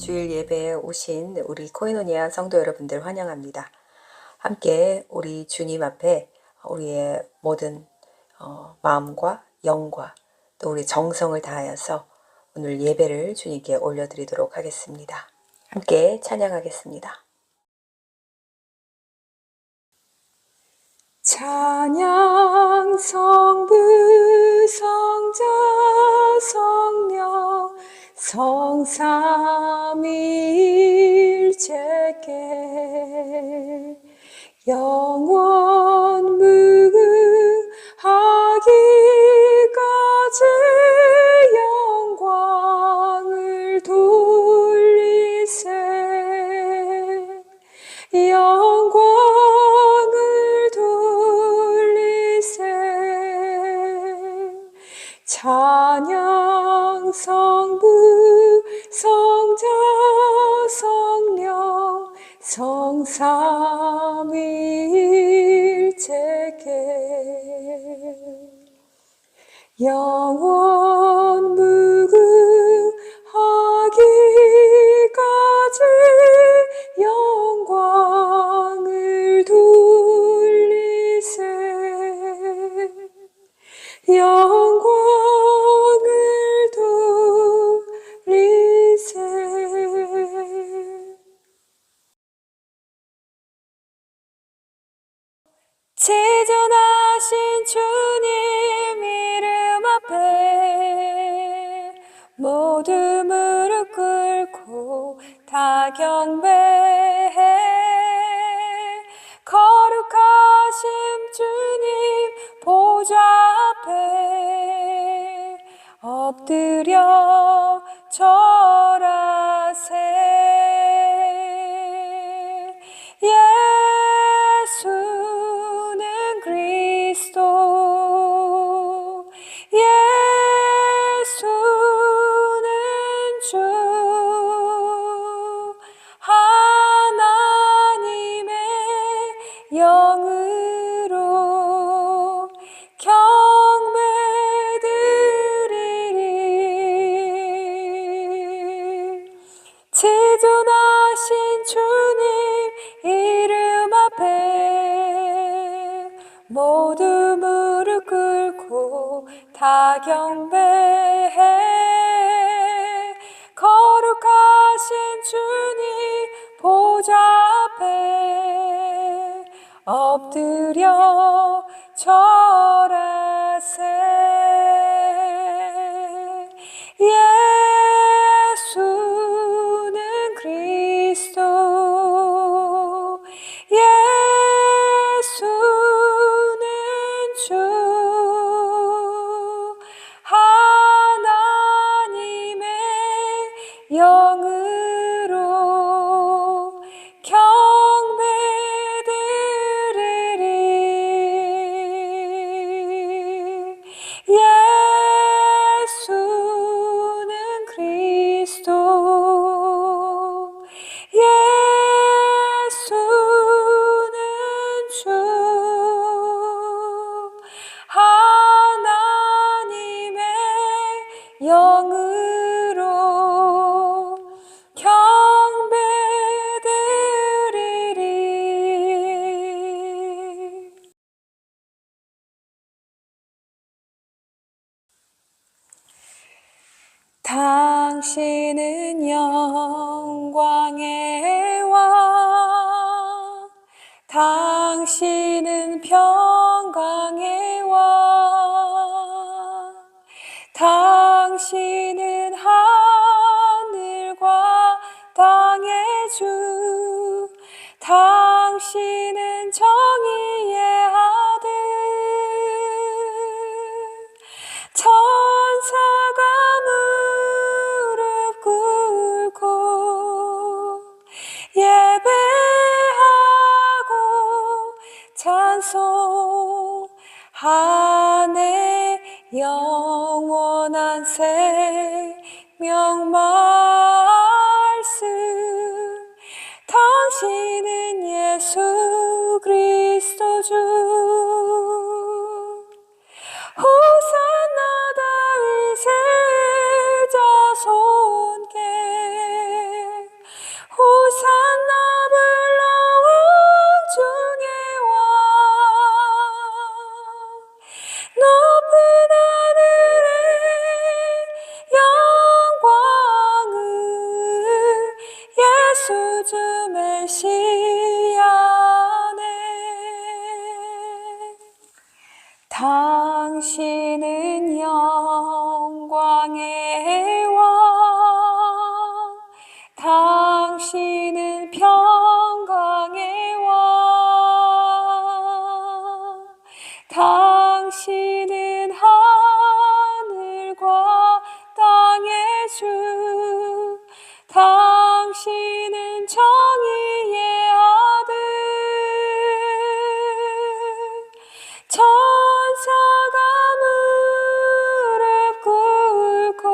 주일 예배에 오신 우리 코이노니아 성도 여러분들 환영합니다. 함께 우리 주님 앞에 우리의 모든 마음과 영과 또 우리 정성을 다하여서 오늘 예배를 주님께 올려드리도록 하겠습니다. 함께 찬양하겠습니다. 찬양 성부 성자 성령 성삼위일체께 영원 무궁하기까지 영광을 돌리세 영광을 돌리세 찬양 성부 성자 성령 성삼위일체께 영원 무궁하기까지 영광을 돌리세 영광을 돌리세 지존하신 주님 이름 앞에 모두 무릎 꿇고 다 경배해 거룩하신 주님 보좌 앞에 엎드려 절하세 예수는 그리스도 예수는 주 하나님의 영으로 경배드리리 지존하신 주님 이름 앞에 모두 무릎 꿇고 다 경배해 거룩하신 주님 보좌 앞에 엎드려 절하세 예수는 그리스도 예수는 주 하나님의 영으로 경배드리리 예수는 그리스도 예수는 주 하나님의 영으로 경배드리리 당신은 영광의 왕 당신은 평강의 왕 당신은 하늘과 땅의 주 당신은 정의의 아들 천사가 무릎 꿇고 예배하고 찬송하네 영원한 생명 말씀 당신은 예수 그리스도 주 호산나 다윗의 자손께 주 메시아네. 당신은 영광의 왕, 당신은 평강의 왕, 당신은 하늘과 땅의 주, 당신은 정의의 아들. 천사가 무릎 꿇고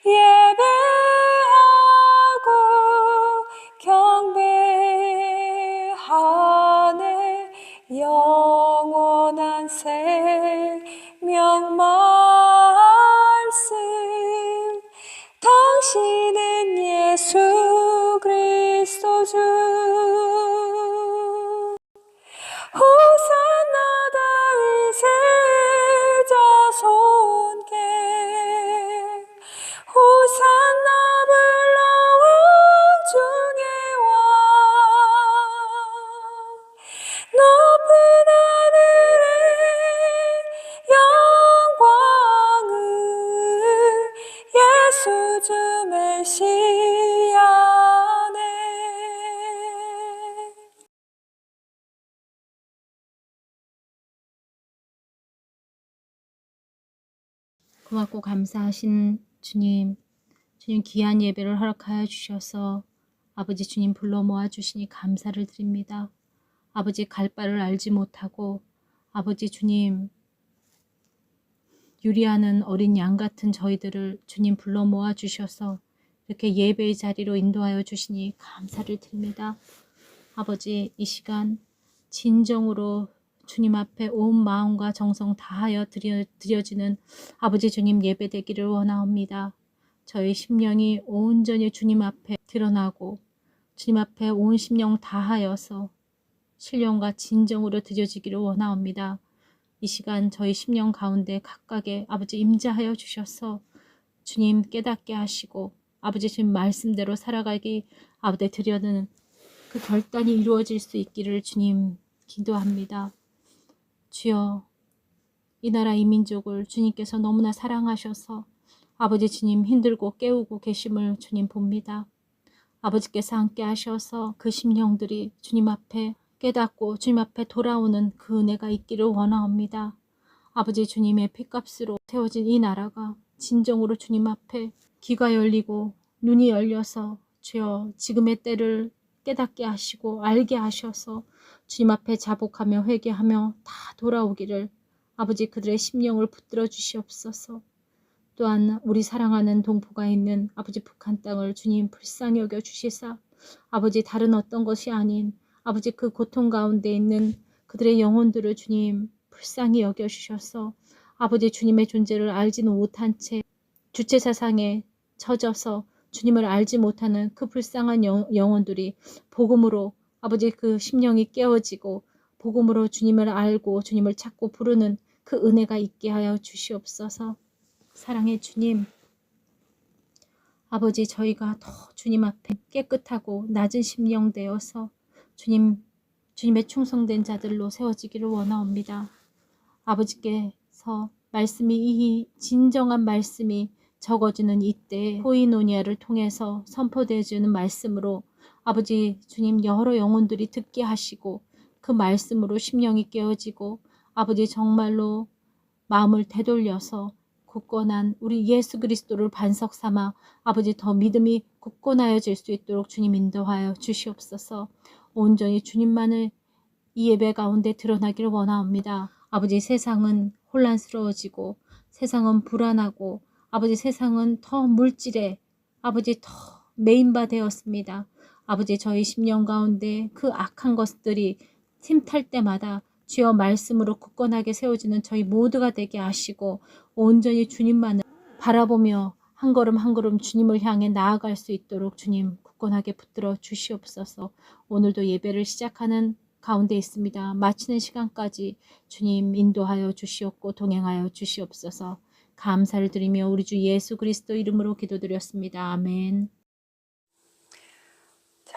예배하고 경배하네. 영원한 생명 말씀, 당신은 예수 그리스도 주. 호산나 다윗의 자손께, 호산나 불러온 중의 왕. 높은 하늘의 영광을 예수 주 메시아네. 고맙고 감사하신 주님, 주님 귀한 예배를 허락하여 주셔서 아버지 주님 불러 모아 주시니 감사를 드립니다. 아버지 갈 바를 알지 못하고 아버지 주님 유리하는 어린 양 같은 저희들을 주님 불러 모아 주셔서 이렇게 예배의 자리로 인도하여 주시니 감사를 드립니다. 아버지 이 시간 진정으로 주님 앞에 온 마음과 정성 다하여 드려지는 아버지 주님 예배되기를 원하옵니다. 저희 심령이 온전히 주님 앞에 드러나고 주님 앞에 온 심령 다하여서 신령과 진정으로 드려지기를 원하옵니다. 이 시간 저희 심령 가운데 각각의 아버지 임재하여 주셔서 주님 깨닫게 하시고 아버지 주님 말씀대로 살아가기 아버지 드려는 그 결단이 이루어질 수 있기를 주님 기도합니다. 주여 이 나라 이 민족을 주님께서 너무나 사랑하셔서 아버지 주님 힘들고 깨우고 계심을 주님 봅니다. 아버지께서 함께 하셔서 그 심령들이 주님 앞에 깨닫고 주님 앞에 돌아오는 그 은혜가 있기를 원하옵니다. 아버지 주님의 핏값으로 세워진 이 나라가 진정으로 주님 앞에 귀가 열리고 눈이 열려서 주여 지금의 때를 깨닫게 하시고 알게 하셔서 주님 앞에 자복하며 회개하며 다 돌아오기를 아버지 그들의 심령을 붙들어 주시옵소서. 또한 우리 사랑하는 동포가 있는 아버지 북한 땅을 주님 불쌍히 여겨 주시사 아버지 다른 어떤 것이 아닌 아버지 그 고통 가운데 있는 그들의 영혼들을 주님 불쌍히 여겨 주셔서 아버지 주님의 존재를 알지는 못한 채 주체사상에 처져서 주님을 알지 못하는 그 불쌍한 영혼들이 복음으로 아버지 그 심령이 깨어지고 복음으로 주님을 알고 주님을 찾고 부르는 그 은혜가 있게 하여 주시옵소서. 사랑의 주님, 아버지 저희가 더 주님 앞에 깨끗하고 낮은 심령 되어서 주님의 충성된 자들로 세워지기를 원하옵니다. 아버지께서 말씀이 이 진정한 말씀이 적어지는 이때 코이노니아를 통해서 선포되어지는 말씀으로 아버지 주님 여러 영혼들이 듣게 하시고 그 말씀으로 심령이 깨어지고 아버지 정말로 마음을 되돌려서 굳건한 우리 예수 그리스도를 반석 삼아 아버지 더 믿음이 굳건하여질 수 있도록 주님 인도하여 주시옵소서. 온전히 주님만을 이 예배 가운데 드러나기를 원하옵니다. 아버지 세상은 혼란스러워지고 세상은 불안하고 아버지 세상은 더 물질에 아버지 더 메인바 되었습니다. 아버지 저희 심령 가운데 그 악한 것들이 틈탈 때마다 주여 말씀으로 굳건하게 세워지는 저희 모두가 되게 하시고 온전히 주님만을 바라보며 한 걸음 한 걸음 주님을 향해 나아갈 수 있도록 주님 굳건하게 붙들어 주시옵소서. 오늘도 예배를 시작하는 가운데 있습니다. 마치는 시간까지 주님 인도하여 주시옵고 동행하여 주시옵소서. 감사를 드리며 우리 주 예수 그리스도 이름으로 기도드렸습니다. 아멘.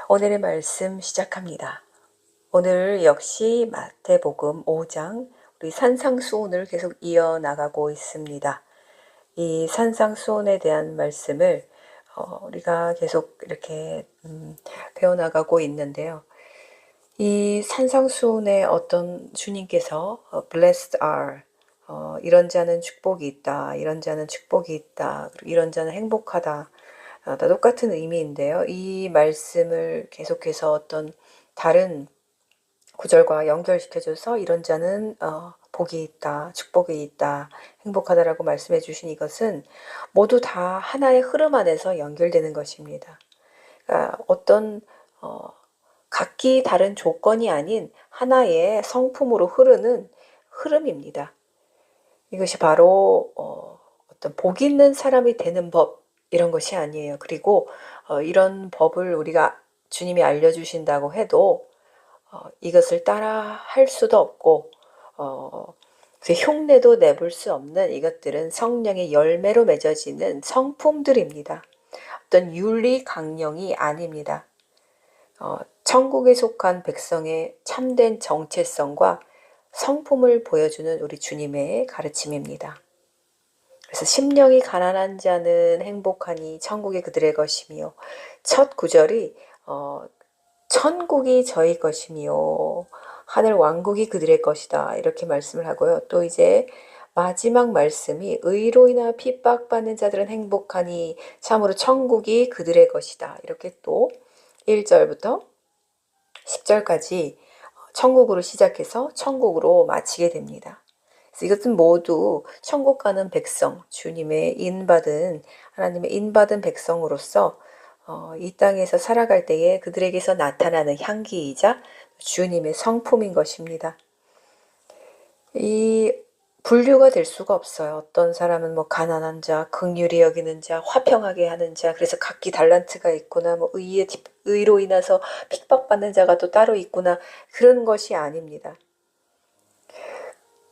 오늘의 말씀 시작합니다. 오늘 역시 마태복음 5장 우리 산상수훈을 계속 이어나가고 있습니다. 이 산상수훈에 대한 말씀을 우리가 계속 이렇게 배워나가고 있는데요. 이 산상수훈에 어떤 주님께서 blessed are 이런 자는 축복이 있다, 이런 자는 축복이 있다, 그리고 이런 자는 행복하다, 다 똑같은 의미인데요. 이 말씀을 계속해서 어떤 다른 구절과 연결시켜줘서 이런 자는 복이 있다, 축복이 있다, 행복하다라고 말씀해 주신 이것은 모두 다 하나의 흐름 안에서 연결되는 것입니다. 그러니까 어떤 각기 다른 조건이 아닌 하나의 성품으로 흐르는 흐름입니다. 이것이 바로 어떤 복 있는 사람이 되는 법 이런 것이 아니에요. 그리고 이런 법을 우리가 주님이 알려주신다고 해도 이것을 따라 할 수도 없고 그 흉내도 내볼 수 없는 이것들은 성령의 열매로 맺어지는 성품들입니다. 어떤 윤리 강령이 아닙니다. 천국에 속한 백성의 참된 정체성과 성품을 보여주는 우리 주님의 가르침입니다. 그래서 심령이 가난한 자는 행복하니 천국이 그들의 것이며 첫 구절이 천국이 저희 것이며 하늘 왕국이 그들의 것이다 이렇게 말씀을 하고요. 또 이제 마지막 말씀이 의로 인하 핍박받는 자들은 행복하니 참으로 천국이 그들의 것이다 이렇게 또 1절부터 10절까지 천국으로 시작해서 천국으로 마치게 됩니다. 그래서 이것은 모두 천국 가는 백성, 주님의 인받은 하나님의 인받은 백성으로서 이 땅에서 살아갈 때에 그들에게서 나타나는 향기이자 주님의 성품인 것입니다. 이 분류가 될 수가 없어요. 어떤 사람은 뭐 가난한 자, 긍휼히 여기는 자, 화평하게 하는 자, 그래서 각기 달란트가 있구나, 뭐 의로 인해서 핍박받는 자가 또 따로 있구나, 그런 것이 아닙니다.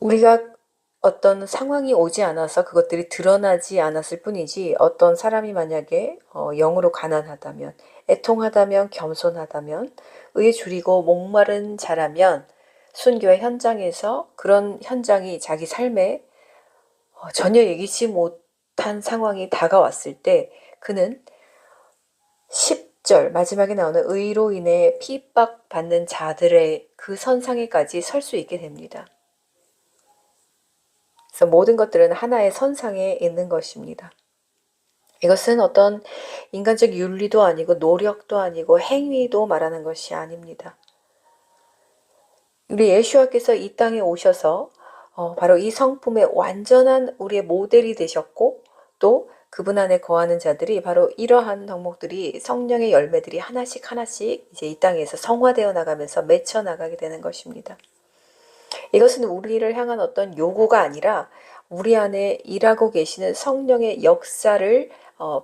우리가 어떤 상황이 오지 않아서 그것들이 드러나지 않았을 뿐이지 어떤 사람이 만약에 영으로 가난하다면, 애통하다면, 겸손하다면, 의에 줄이고 목마른 자라면 순교의 현장에서 그런 현장이 자기 삶에 전혀 예기치 못한 상황이 다가왔을 때 그는 10절 마지막에 나오는 의로 인해 핍박받는 자들의 그 선상에까지 설 수 있게 됩니다. 그래서 모든 것들은 하나의 선상에 있는 것입니다. 이것은 어떤 인간적 윤리도 아니고 노력도 아니고 행위도 말하는 것이 아닙니다. 우리 예수와께서 이 땅에 오셔서 바로 이 성품의 완전한 우리의 모델이 되셨고 또 그분 안에 거하는 자들이 바로 이러한 덕목들이 성령의 열매들이 하나씩 하나씩 이제 이 땅에서 성화되어 나가면서 맺혀 나가게 되는 것입니다. 이것은 우리를 향한 어떤 요구가 아니라 우리 안에 일하고 계시는 성령의 역사를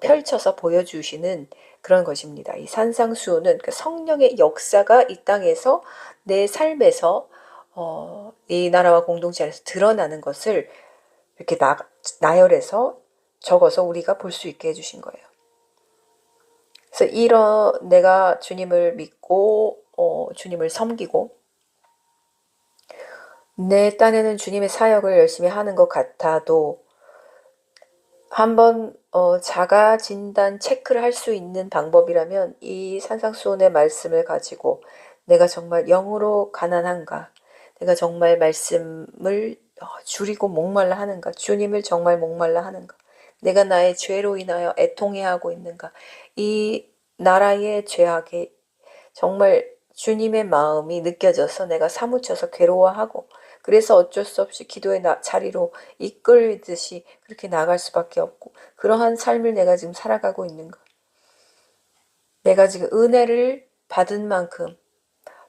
펼쳐서 보여주시는 그런 것입니다. 이 산상수훈은 그 성령의 역사가 이 땅에서 내 삶에서 이 나라와 공동체 안에서 드러나는 것을 이렇게 나열해서 적어서 우리가 볼 수 있게 해주신 거예요. 그래서 내가 주님을 믿고 주님을 섬기고 내 딴에는 주님의 사역을 열심히 하는 것 같아도 한번 자가 진단 체크를 할 수 있는 방법이라면 이 산상수훈의 말씀을 가지고 내가 정말 영으로 가난한가, 내가 정말 말씀을 줄이고 목말라 하는가, 주님을 정말 목말라 하는가, 내가 나의 죄로 인하여 애통해하고 있는가, 이 나라의 죄악에 정말 주님의 마음이 느껴져서 내가 사무쳐서 괴로워하고 그래서 어쩔 수 없이 기도의 자리로 이끌듯이 그렇게 나갈 수밖에 없고 그러한 삶을 내가 지금 살아가고 있는가, 내가 지금 은혜를 받은 만큼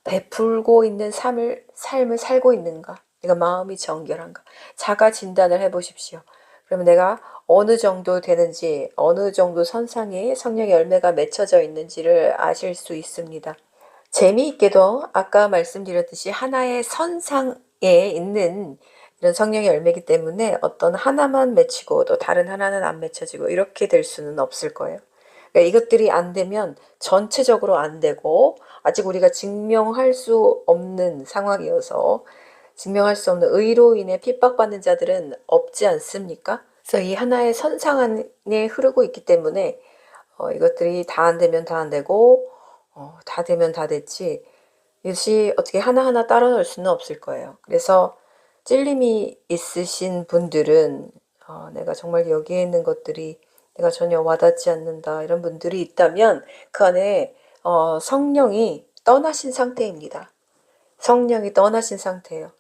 베풀고 있는 삶을 살고 있는가, 내가 마음이 정결한가, 자가 진단을 해보십시오. 그러면 내가 어느 정도 되는지, 어느 정도 선상에 성령의 열매가 맺혀져 있는지를 아실 수 있습니다. 재미있게도 아까 말씀드렸듯이 하나의 선상에 있는 이런 성령의 열매이기 때문에 어떤 하나만 맺히고 또 다른 하나는 안 맺혀지고 이렇게 될 수는 없을 거예요. 그러니까 이것들이 안 되면 전체적으로 안 되고 아직 우리가 증명할 수 없는 상황이어서 증명할 수 없는 의로 인해 핍박받는 자들은 없지 않습니까? 그래서 이 하나의 선상 안에 흐르고 있기 때문에 이것들이 다 안 되면 다 안 되고 다 되면 다 됐지 이것이 어떻게 하나하나 따라 놓을 수는 없을 거예요. 그래서 찔림이 있으신 분들은 내가 정말 여기에 있는 것들이 내가 전혀 와닿지 않는다 이런 분들이 있다면 그 안에 성령이 떠나신 상태입니다. 성령이 떠나신 상태예요.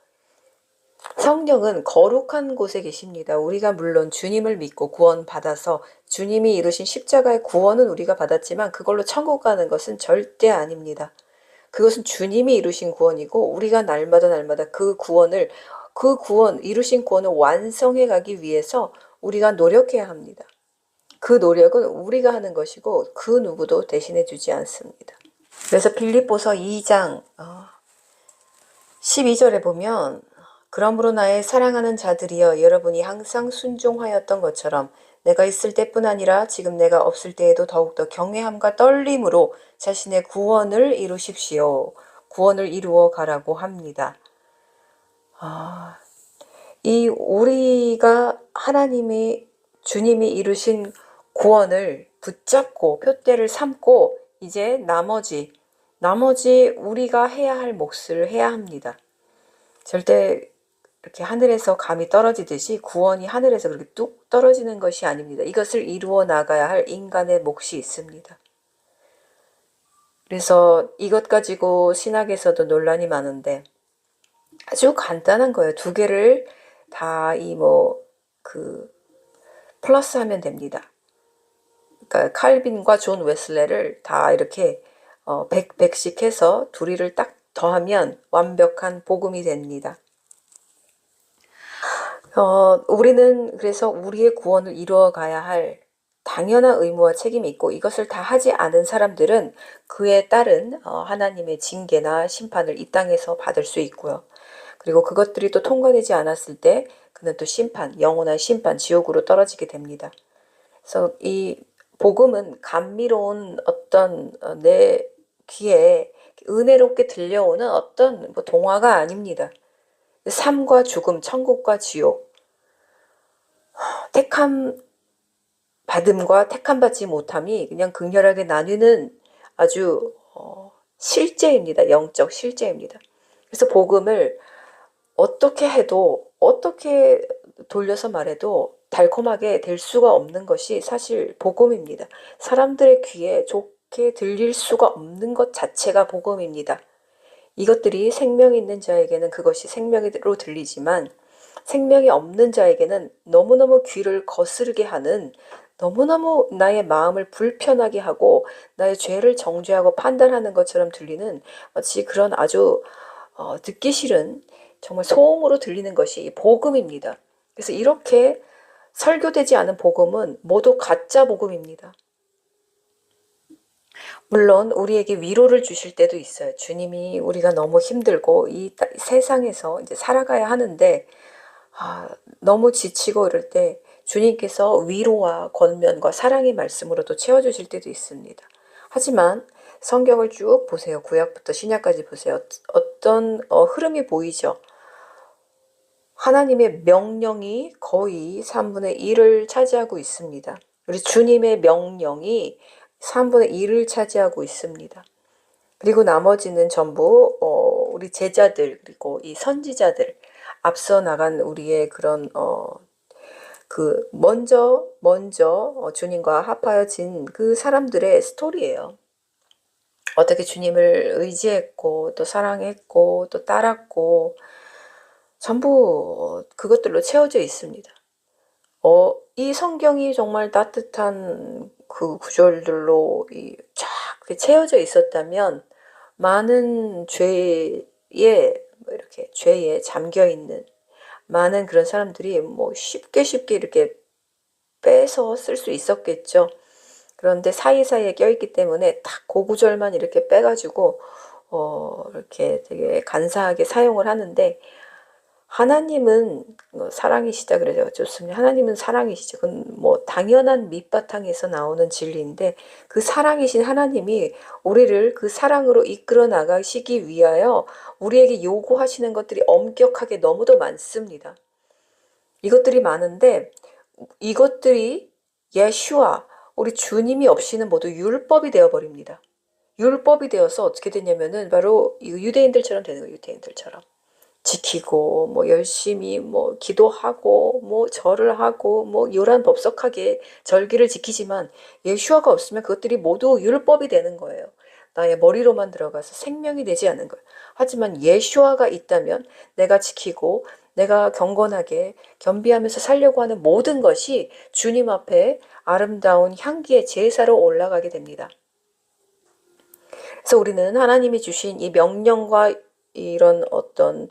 성령은 거룩한 곳에 계십니다. 우리가 물론 주님을 믿고 구원받아서 주님이 이루신 십자가의 구원은 우리가 받았지만 그걸로 천국 가는 것은 절대 아닙니다. 그것은 주님이 이루신 구원이고 우리가 날마다 그 구원 이루신 구원을 완성해 가기 위해서 우리가 노력해야 합니다. 그 노력은 우리가 하는 것이고 그 누구도 대신해 주지 않습니다. 그래서 빌립보서 2장 12절에 보면 그러므로 나의 사랑하는 자들이여 여러분이 항상 순종하였던 것처럼 내가 있을 때뿐 아니라 지금 내가 없을 때에도 더욱더 경외함과 떨림으로 자신의 구원을 이루십시오. 구원을 이루어 가라고 합니다. 이 우리가 하나님의 주님이 이루신 구원을 붙잡고 표대를 삼고 이제 나머지 우리가 해야 할 몫을 해야 합니다. 절대 이렇게 하늘에서 감이 떨어지듯이 구원이 하늘에서 그렇게 뚝 떨어지는 것이 아닙니다. 이것을 이루어 나가야 할 인간의 몫이 있습니다. 그래서 이것 가지고 신학에서도 논란이 많은데 아주 간단한 거예요. 두 개를 다 플러스하면 됩니다. 그러니까 칼빈과 존 웨슬레를 다 이렇게 100씩 해서 둘이를 딱 더하면 완벽한 복음이 됩니다. 우리는 그래서 우리의 구원을 이루어 가야 할 당연한 의무와 책임이 있고 이것을 다 하지 않은 사람들은 그에 따른 하나님의 징계나 심판을 이 땅에서 받을 수 있고요. 그리고 그것들이 또 통과되지 않았을 때 그는 또 영원한 심판, 지옥으로 떨어지게 됩니다. 그래서 이 복음은 감미로운 어떤 내 귀에 은혜롭게 들려오는 어떤 동화가 아닙니다. 삶과 죽음, 천국과 지옥, 택함 받음과 택함 받지 못함이 그냥 극렬하게 나뉘는 아주 실제입니다. 영적 실제입니다. 그래서 복음을 어떻게 해도 어떻게 돌려서 말해도 달콤하게 될 수가 없는 것이 사실 복음입니다. 사람들의 귀에 좋게 들릴 수가 없는 것 자체가 복음입니다. 이것들이 생명이 있는 자에게는 그것이 생명으로 들리지만 생명이 없는 자에게는 너무너무 귀를 거스르게 하는 너무너무 나의 마음을 불편하게 하고 나의 죄를 정죄하고 판단하는 것처럼 들리는 마치 그런 아주 듣기 싫은 정말 소음으로 들리는 것이 복음입니다. 그래서 이렇게 설교되지 않은 복음은 모두 가짜 복음입니다. 물론 우리에게 위로를 주실 때도 있어요. 주님이 우리가 너무 힘들고 이 세상에서 이제 살아가야 하는데 너무 지치고 이럴 때 주님께서 위로와 권면과 사랑의 말씀으로도 채워주실 때도 있습니다. 하지만 성경을 쭉 보세요. 구약부터 신약까지 보세요. 어떤 흐름이 보이죠. 하나님의 명령이 거의 3분의 1을 차지하고 있습니다. 우리 주님의 명령이 3분의 1을 차지하고 있습니다. 그리고 나머지는 전부 우리 제자들 그리고 이 선지자들 앞서 나간 우리의 그런 먼저 주님과 합하여진 그 사람들의 스토리예요. 어떻게 주님을 의지했고 또 사랑했고 또 따랐고 전부 그것들로 채워져 있습니다. 이 성경이 정말 따뜻한 그 구절들로 쫙 채워져 있었다면 많은 이렇게 죄에 잠겨 있는 많은 그런 사람들이 쉽게 이렇게 빼서 쓸 수 있었겠죠. 그런데 사이사이에 껴있기 때문에 딱 그 구절만 이렇게 빼가지고 이렇게 되게 간사하게 사용을 하는데 하나님은 사랑이시다 그래서 좋습니다. 하나님은 사랑이시죠. 그건 뭐 당연한 밑바탕에서 나오는 진리인데 그 사랑이신 하나님이 우리를 그 사랑으로 이끌어 나가시기 위하여 우리에게 요구하시는 것들이 엄격하게 너무도 많습니다. 이것들이 많은데 이것들이 예슈아 우리 주님이 없이는 모두 율법이 되어버립니다. 율법이 되어서 어떻게 되냐면은 바로 유대인들처럼 되는 거예요. 유대인들처럼. 지키고 뭐 열심히 뭐 기도하고 뭐 절을 하고 뭐 요란법석하게 절기를 지키지만 예수아가 없으면 그것들이 모두 율법이 되는 거예요. 나의 머리로만 들어가서 생명이 되지 않는 거예요. 하지만 예수아가 있다면 내가 지키고 내가 경건하게 겸비하면서 살려고 하는 모든 것이 주님 앞에 아름다운 향기의 제사로 올라가게 됩니다. 그래서 우리는 하나님이 주신 이 명령과 이런 어떤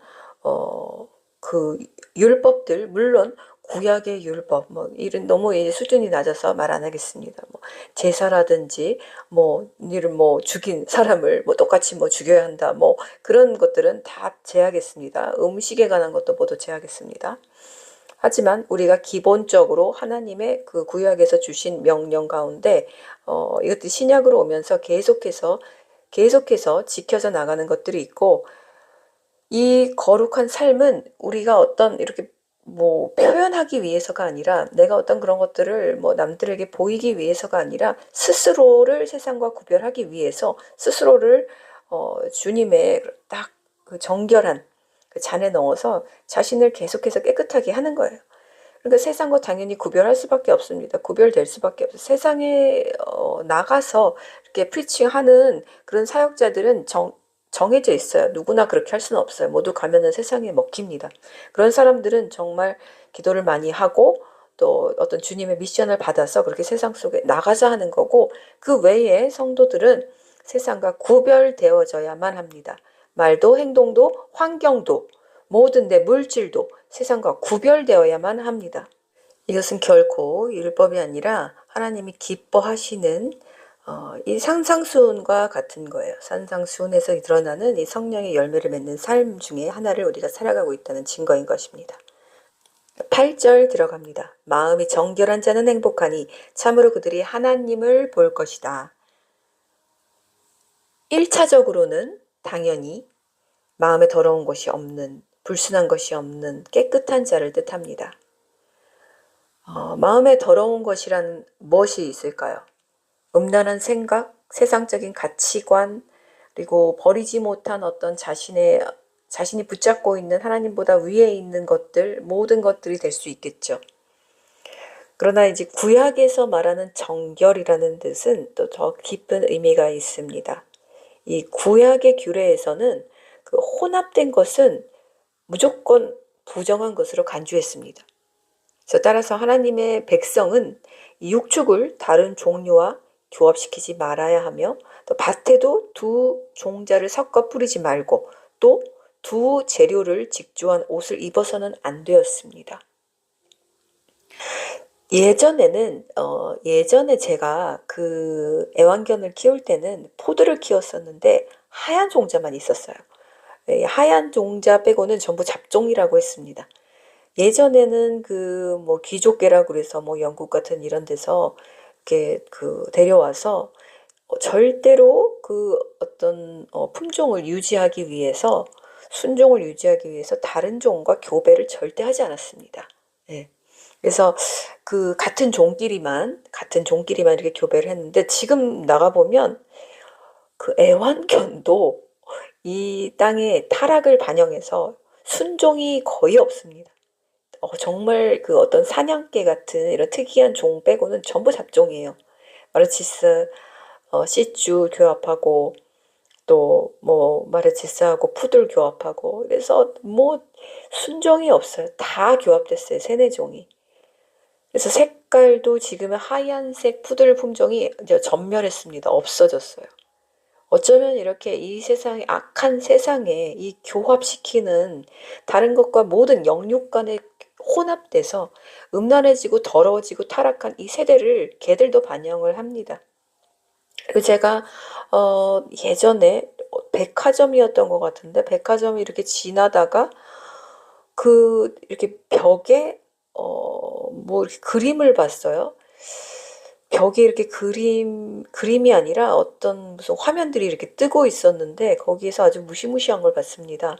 그 율법들 물론 구약의 율법 뭐 이런 너무 이제 수준이 낮아서 말 안 하겠습니다. 뭐 제사라든지 뭐 이런 뭐 죽인 사람을 뭐 똑같이 뭐 죽여야 한다 뭐 그런 것들은 다 제하겠습니다. 음식에 관한 것도 모두 제하겠습니다. 하지만 우리가 기본적으로 하나님의 그 구약에서 주신 명령 가운데 이것들이 신약으로 오면서 계속해서 지켜져 나가는 것들이 있고 이 거룩한 삶은 우리가 어떤 이렇게 뭐 표현하기 위해서가 아니라 내가 어떤 그런 것들을 뭐 남들에게 보이기 위해서가 아니라 스스로를 세상과 구별하기 위해서 스스로를 주님의 딱 그 정결한 그 잔에 넣어서 자신을 계속해서 깨끗하게 하는 거예요. 그러니까 세상과 당연히 구별할 수밖에 없습니다. 구별될 수밖에 없어요. 세상에 나가서 이렇게 프리칭하는 그런 사역자들은 정해져 있어요. 누구나 그렇게 할 수는 없어요. 모두 가면은 세상에 먹힙니다. 그런 사람들은 정말 기도를 많이 하고 또 어떤 주님의 미션을 받아서 그렇게 세상 속에 나가자 하는 거고 그 외에 성도들은 세상과 구별되어져야만 합니다. 말도 행동도 환경도 모든 데 물질도 세상과 구별되어야만 합니다. 이것은 결코 율법이 아니라 하나님이 기뻐하시는 이 산상수훈과 같은 거예요. 산상수훈에서 드러나는 이 성령의 열매를 맺는 삶 중에 하나를 우리가 살아가고 있다는 증거인 것입니다. 8절 들어갑니다. 마음이 정결한 자는 행복하니 참으로 그들이 하나님을 볼 것이다. 1차적으로는 당연히 마음에 더러운 것이 없는, 불순한 것이 없는 깨끗한 자를 뜻합니다. 마음에 더러운 것이란 무엇이 있을까요? 음란한 생각, 세상적인 가치관, 그리고 버리지 못한 어떤 자신이 붙잡고 있는 하나님보다 위에 있는 것들, 모든 것들이 될 수 있겠죠. 그러나 이제 구약에서 말하는 정결이라는 뜻은 또 더 깊은 의미가 있습니다. 이 구약의 규례에서는 그 혼합된 것은 무조건 부정한 것으로 간주했습니다. 그래서 따라서 하나님의 백성은 이 육축을 다른 종류와 교합시키지 말아야 하며 또 밭에도 두 종자를 섞어 뿌리지 말고 또 두 재료를 직조한 옷을 입어서는 안 되었습니다. 예전에 제가 그 애완견을 키울 때는 포도를 키웠었는데 하얀 종자만 있었어요. 하얀 종자 빼고는 전부 잡종이라고 했습니다. 예전에는 그 뭐 귀족계라고 그래서 뭐 영국 같은 이런 데서 이렇게 그 데려와서 절대로 그 어떤 품종을 유지하기 위해서 순종을 유지하기 위해서 다른 종과 교배를 절대 하지 않았습니다. 예. 그래서 그 같은 종끼리만 이렇게 교배를 했는데 지금 나가보면 그 애완견도 이 땅의 타락을 반영해서 순종이 거의 없습니다. 정말 그 어떤 사냥개 같은 이런 특이한 종 빼고는 전부 잡종이에요. 마르치스, 시쭈 교합하고 또 뭐 마르치스하고 푸들 교합하고 그래서 뭐 순종이 없어요. 다 교합됐어요. 세네 종이. 그래서 색깔도 지금은 하얀색 푸들 품종이 이제 전멸했습니다. 없어졌어요. 어쩌면 이렇게 이 세상에 악한 세상에 이 교합시키는 다른 것과 모든 영육 간에 혼합돼서 음란해지고 더러워지고 타락한 이 세대를 걔들도 반영을 합니다. 그리고 제가 예전에 백화점이었던 것 같은데 백화점이 이렇게 지나다가 이렇게 벽에 뭐 이렇게 그림을 봤어요. 벽에 이렇게 그림이 아니라 어떤 무슨 화면들이 이렇게 뜨고 있었는데 거기에서 아주 무시무시한 걸 봤습니다.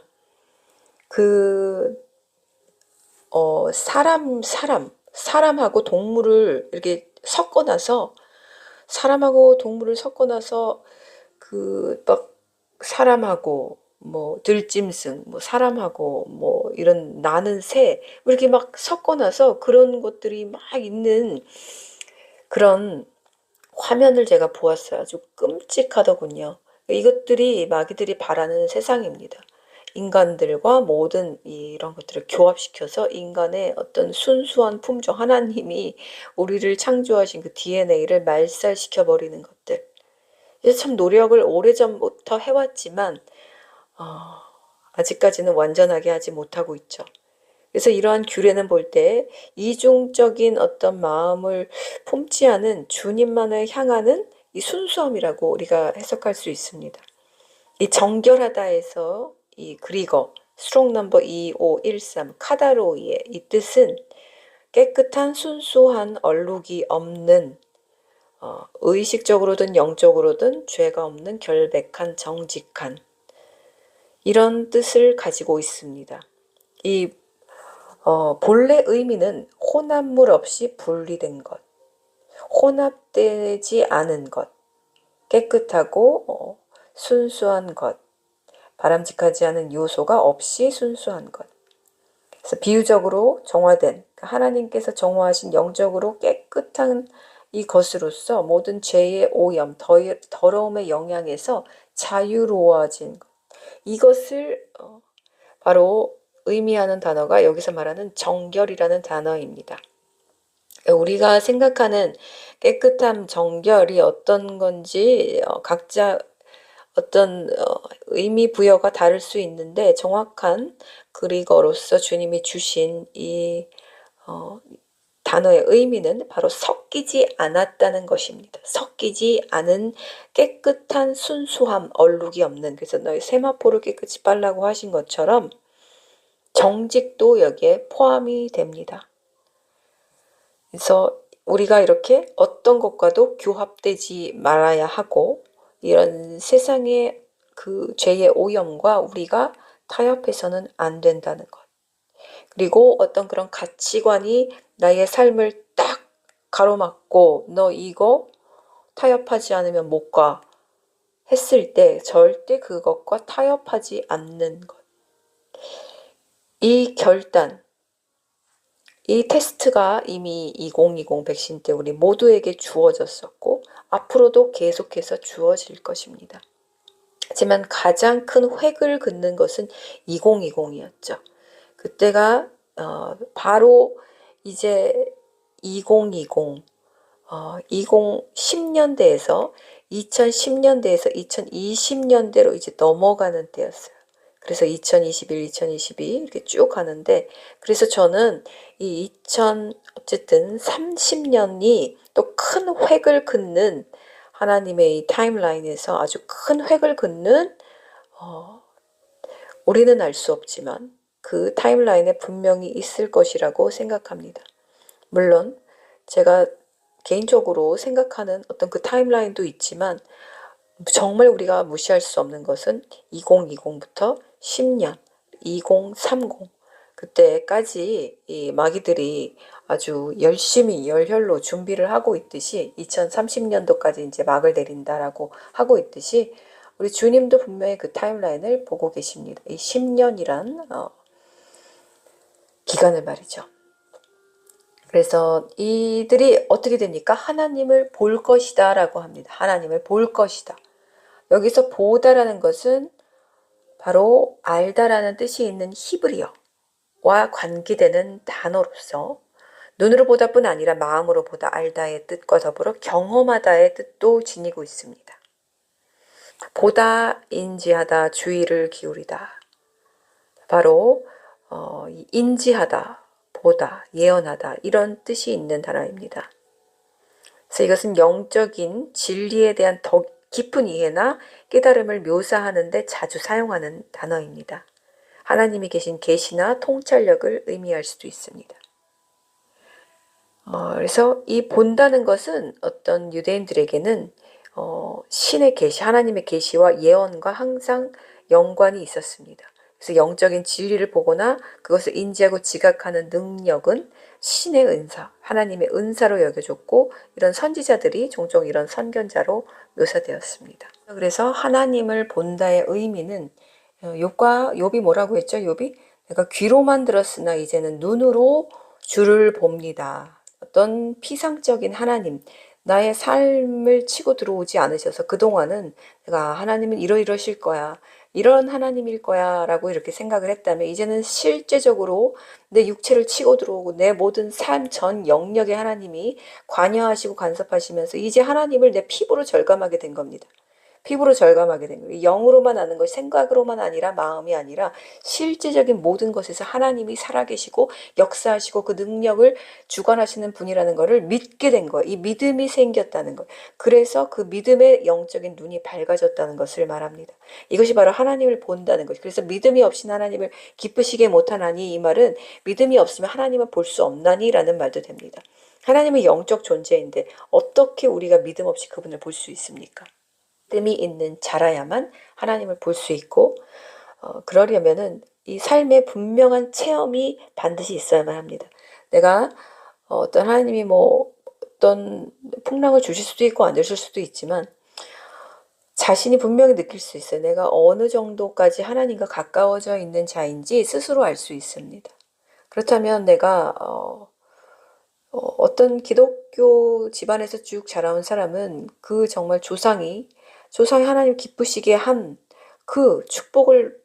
그 사람하고 동물을 이렇게 섞어놔서 사람하고 동물을 섞어놔서 막 사람하고 뭐 들짐승, 뭐 사람하고 뭐 이런 나는 새, 뭐 이렇게 막 섞어놔서 그런 것들이 막 있는 그런 화면을 제가 보았어요. 아주 끔찍하더군요. 이것들이 마귀들이 바라는 세상입니다. 인간들과 모든 이런 것들을 교합시켜서 인간의 어떤 순수한 품종, 하나님이 우리를 창조하신 그 DNA를 말살시켜 버리는 것들. 그래서 참 노력을 오래전부터 해왔지만 아직까지는 완전하게 하지 못하고 있죠. 그래서 이러한 규례는 볼 때 이중적인 어떤 마음을 품지 않은 주님만을 향하는 이 순수함이라고 우리가 해석할 수 있습니다. 이 정결하다에서 이 그리거 스트롱 넘버 2513 카다로이의 이 뜻은 깨끗한 순수한 얼룩이 없는 의식적으로든 영적으로든 죄가 없는 결백한 정직한 이런 뜻을 가지고 있습니다. 이 본래 의미는 혼합물 없이 분리된 것, 혼합되지 않은 것, 깨끗하고 순수한 것, 바람직하지 않은 요소가 없이 순수한 것. 그래서 비유적으로 정화된 하나님께서 정화하신 영적으로 깨끗한 이것으로서 모든 죄의 오염, 더러움의 영향에서 자유로워진 것. 이것을 바로 의미하는 단어가 여기서 말하는 정결이라는 단어입니다. 우리가 생각하는 깨끗함, 정결이 어떤 건지 각자 어떤 의미 부여가 다를 수 있는데 정확한 그리거로서 주님이 주신 이 단어의 의미는 바로 섞이지 않았다는 것입니다. 섞이지 않은 깨끗한 순수함, 얼룩이 없는, 그래서 너희 세마포를 깨끗이 빨라고 하신 것처럼 정직도 여기에 포함이 됩니다. 그래서 우리가 이렇게 어떤 것과도 교합되지 말아야 하고 이런 세상의 그 죄의 오염과 우리가 타협해서는 안 된다는 것. 그리고 어떤 그런 가치관이 나의 삶을 딱 가로막고 너 이거 타협하지 않으면 못 가 했을 때 절대 그것과 타협하지 않는 것. 이 결단, 이 테스트가 이미 2020 백신 때 우리 모두에게 주어졌었고 앞으로도 계속해서 주어질 것입니다. 하지만 가장 큰 획을 긋는 것은 2020이었죠. 그때가 바로 이제 2020, 2010년대에서 2010년대에서 2020년대로 이제 넘어가는 때였어요. 그래서 2021, 2022 이렇게 쭉 가는데 그래서 저는 이 어쨌든 30년이 또 큰 획을 긋는 하나님의 이 타임라인에서 아주 큰 획을 긋는 우리는 알 수 없지만 그 타임라인에 분명히 있을 것이라고 생각합니다. 물론 제가 개인적으로 생각하는 어떤 그 타임라인도 있지만 정말 우리가 무시할 수 없는 것은 2020부터 10년, 2030 그때까지 이 마귀들이 아주 열심히 열혈로 준비를 하고 있듯이 2030년도까지 이제 막을 내린다라고 하고 있듯이 우리 주님도 분명히 그 타임라인을 보고 계십니다. 이 10년이란 기간을 말이죠. 그래서 이들이 어떻게 됩니까? 하나님을 볼 것이다 라고 합니다. 하나님을 볼 것이다. 여기서 보다라는 것은 바로 알다라는 뜻이 있는 히브리어와 관계되는 단어로서 눈으로 보다뿐 아니라 마음으로 보다 알다의 뜻과 더불어 경험하다의 뜻도 지니고 있습니다. 보다, 인지하다, 주의를 기울이다. 바로 인지하다, 보다, 예언하다 이런 뜻이 있는 단어입니다. 그래서 이것은 영적인 진리에 대한 더 깊은 이해나 깨달음을 묘사하는 데 자주 사용하는 단어입니다. 하나님이 계신 계시나 통찰력을 의미할 수도 있습니다. 그래서 이 본다는 것은 어떤 유대인들에게는 신의 계시, 하나님의 계시와 예언과 항상 연관이 있었습니다. 그래서 영적인 진리를 보거나 그것을 인지하고 지각하는 능력은 신의 은사, 하나님의 은사로 여겨졌고 이런 선지자들이 종종 이런 선견자로 묘사되었습니다. 그래서 하나님을 본다의 의미는 욥이 뭐라고 했죠? 욥이 내가 귀로만 들었으나 이제는 눈으로 주를 봅니다. 어떤 피상적인 하나님, 나의 삶을 치고 들어오지 않으셔서 그동안은 내가 하나님은 이러이러실 거야, 이런 하나님일 거야 라고 이렇게 생각을 했다면 이제는 실제적으로 내 육체를 치고 들어오고 내 모든 삶 전 영역에 하나님이 관여하시고 간섭하시면서 이제 하나님을 내 피부로 절감하게 된 겁니다. 피부로 절감하게 된 거예요. 영으로만 아는 것, 생각으로만 아니라 마음이 아니라 실제적인 모든 것에서 하나님이 살아계시고 역사하시고 그 능력을 주관하시는 분이라는 것을 믿게 된 거예요. 이 믿음이 생겼다는 거예요. 그래서 그 믿음의 영적인 눈이 밝아졌다는 것을 말합니다. 이것이 바로 하나님을 본다는 것이죠. 그래서 믿음이 없이는 하나님을 기쁘시게 못하나니 이 말은 믿음이 없으면 하나님을 볼 수 없나니 라는 말도 됩니다. 하나님은 영적 존재인데 어떻게 우리가 믿음 없이 그분을 볼 수 있습니까? 믿음이 있는 자라야만 하나님을 볼 수 있고 그러려면은 이 삶의 분명한 체험이 반드시 있어야만 합니다. 내가 어떤 하나님이 뭐 어떤 풍랑을 주실 수도 있고 안 주실 수도 있지만 자신이 분명히 느낄 수 있어요. 내가 어느 정도까지 하나님과 가까워져 있는 자인지 스스로 알 수 있습니다. 그렇다면 내가 어떤 기독교 집안에서 쭉 자라온 사람은 그 정말 조상이 하나님 기쁘시게 한 그 축복을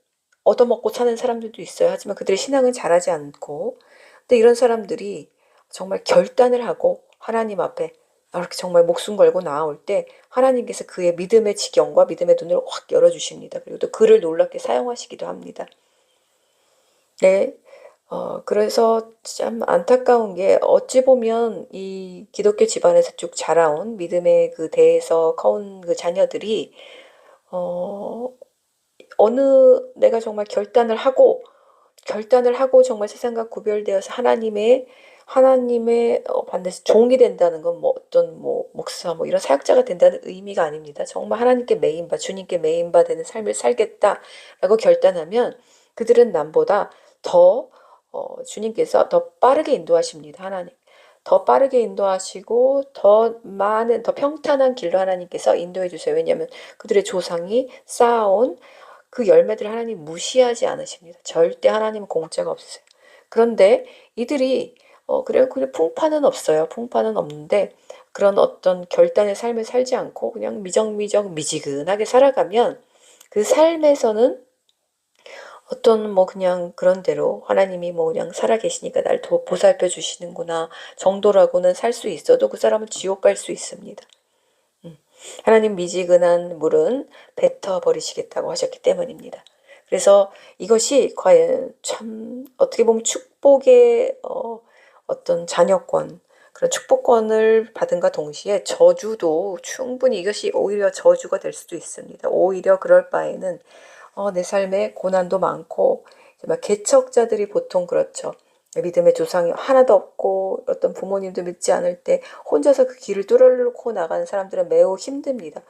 얻어먹고 사는 사람들도 있어요. 하지만 그들의 신앙은 자라지 않고, 근데 이런 사람들이 정말 결단을 하고 하나님 앞에 이렇게 정말 목숨 걸고 나아올 때 하나님께서 그의 믿음의 지경과 믿음의 눈을 확 열어주십니다. 그리고 또 그를 놀랍게 사용하시기도 합니다. 네. 그래서 참 안타까운 게 어찌 보면 이 기독교 집안에서 쭉 자라온 믿음의 그 대에서 커온 그 자녀들이 어느 내가 정말 결단을 하고 정말 세상과 구별되어서 하나님의 반드시 종이 된다는 건 뭐 어떤 뭐 목사 뭐 이런 사역자가 된다는 의미가 아닙니다. 정말 하나님께 메인바 주님께 메인바 되는 삶을 살겠다라고 결단하면 그들은 남보다 더 주님께서 더 빠르게 인도하십니다. 하나님. 더 빠르게 인도하시고 더 평탄한 길로 하나님께서 인도해 주세요. 왜냐하면 그들의 조상이 쌓아온 그 열매들을 하나님 무시하지 않으십니다. 절대 하나님은 공짜가 없으세요. 그런데 이들이 그래 풍파는 없어요. 풍파는 없는데 그런 어떤 결단의 삶을 살지 않고 그냥 미지근하게 살아가면 그 삶에서는 어떤 뭐 그냥 그런 대로 하나님이 뭐 그냥 살아계시니까 날 더 보살펴 주시는구나 정도라고는 살 수 있어도 그 사람은 지옥 갈 수 있습니다. 하나님 미지근한 물은 뱉어버리시겠다고 하셨기 때문입니다. 그래서 이것이 과연 참 어떻게 보면 축복의 어떤 자녀권, 그런 축복권을 받은과 동시에 저주도 충분히 이것이 오히려 저주가 될 수도 있습니다. 오히려 그럴 바에는 내 삶에 고난도 많고 막 개척자들이 보통 그렇죠. 믿음의 조상이 하나도 없고 어떤 부모님도 믿지 않을 때 혼자서 그 길을 뚫어놓고 나가는 사람들은 매우 힘듭니다.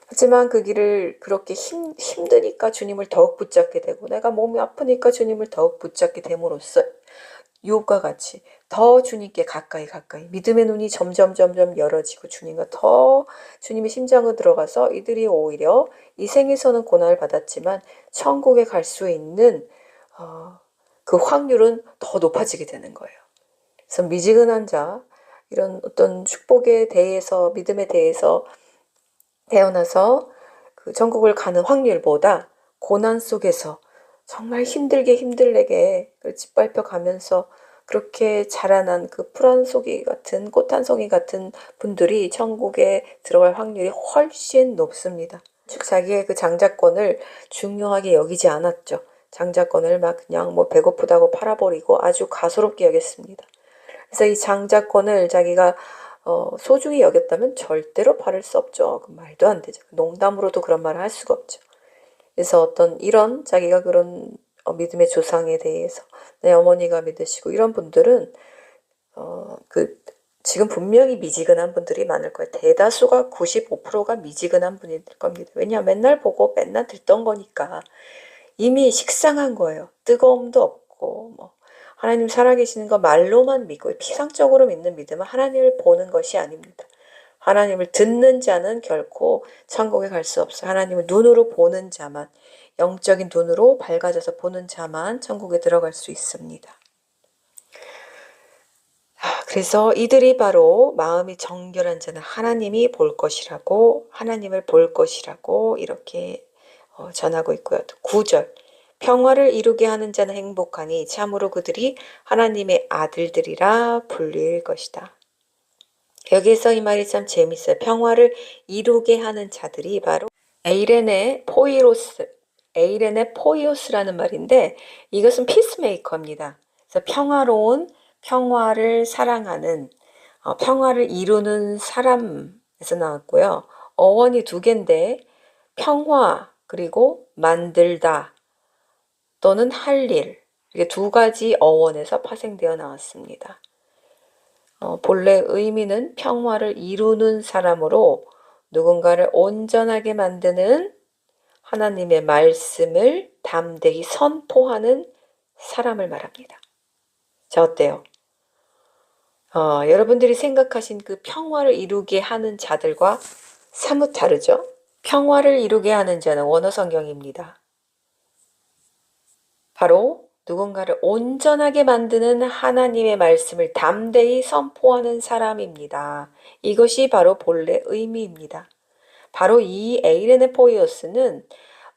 하지만 그 길을 그렇게 힘드니까 주님을 더욱 붙잡게 되고 내가 몸이 아프니까 주님을 더욱 붙잡게 됨으로써 욥과 같이 더 주님께 가까이 믿음의 눈이 점점 열어지고 주님과 더 주님의 심장으로 들어가서 이들이 오히려 이 생에서는 고난을 받았지만 천국에 갈 수 있는 그 확률은 더 높아지게 되는 거예요. 그래서 미지근한 자, 이런 어떤 축복에 대해서 믿음에 대해서 태어나서 그 천국을 가는 확률보다 고난 속에서 정말 힘들게 짓밟혀 가면서 그렇게 자라난 그 꽃 한 송이 같은 분들이 천국에 들어갈 확률이 훨씬 높습니다. 즉 자기의 그 장자권을 중요하게 여기지 않았죠. 장자권을 막 그냥 뭐 배고프다고 팔아버리고 아주 가소롭게 여겼습니다. 그래서 이 장자권을 자기가 소중히 여겼다면 절대로 팔을 수 없죠. 그 말도 안 되죠. 농담으로도 그런 말을 할 수가 없죠. 그래서 어떤 이런 자기가 그런 믿음의 조상에 대해서 내 어머니가 믿으시고 이런 분들은 지금 분명히 미지근한 분들이 많을 거예요. 대다수가 95%가 미지근한 분일 겁니다. 왜냐 맨날 보고 맨날 듣던 거니까 이미 식상한 거예요. 뜨거움도 없고 뭐 하나님 살아계시는 거 말로만 믿고 피상적으로 믿는 믿음은 하나님을 보는 것이 아닙니다. 하나님을 듣는 자는 결코 천국에 갈 수 없어요. 하나님을 눈으로 보는 자만, 영적인 눈으로 밝아져서 보는 자만 천국에 들어갈 수 있습니다. 그래서 이들이 바로 마음이 정결한 자는 하나님이 볼 것이라고, 하나님을 볼 것이라고 이렇게 전하고 있고요. 9절. 평화를 이루게 하는 자는 행복하니 참으로 그들이 하나님의 아들들이라 불릴 것이다. 여기서 이 말이 참 재밌어요. 평화를 이루게 하는 자들이 바로 에이레네 포이오스라는 말인데 이것은 피스메이커입니다. 그래서 평화로운, 평화를 사랑하는, 평화를 이루는 사람에서 나왔고요. 어원이 두 개인데 평화 그리고 만들다 또는 할 일, 이게 두 가지 어원에서 파생되어 나왔습니다. 본래 의미는 평화를 이루는 사람으로 누군가를 온전하게 만드는 하나님의 말씀을 담대히 선포하는 사람을 말합니다. 자, 어때요? 여러분들이 생각하신 그 평화를 이루게 하는 자들과 사뭇 다르죠? 평화를 이루게 하는 자는 원어 성경입니다. 바로 누군가를 온전하게 만드는 하나님의 말씀을 담대히 선포하는 사람입니다. 이것이 바로 본래 의미입니다. 바로 이 에이레네 포이오스는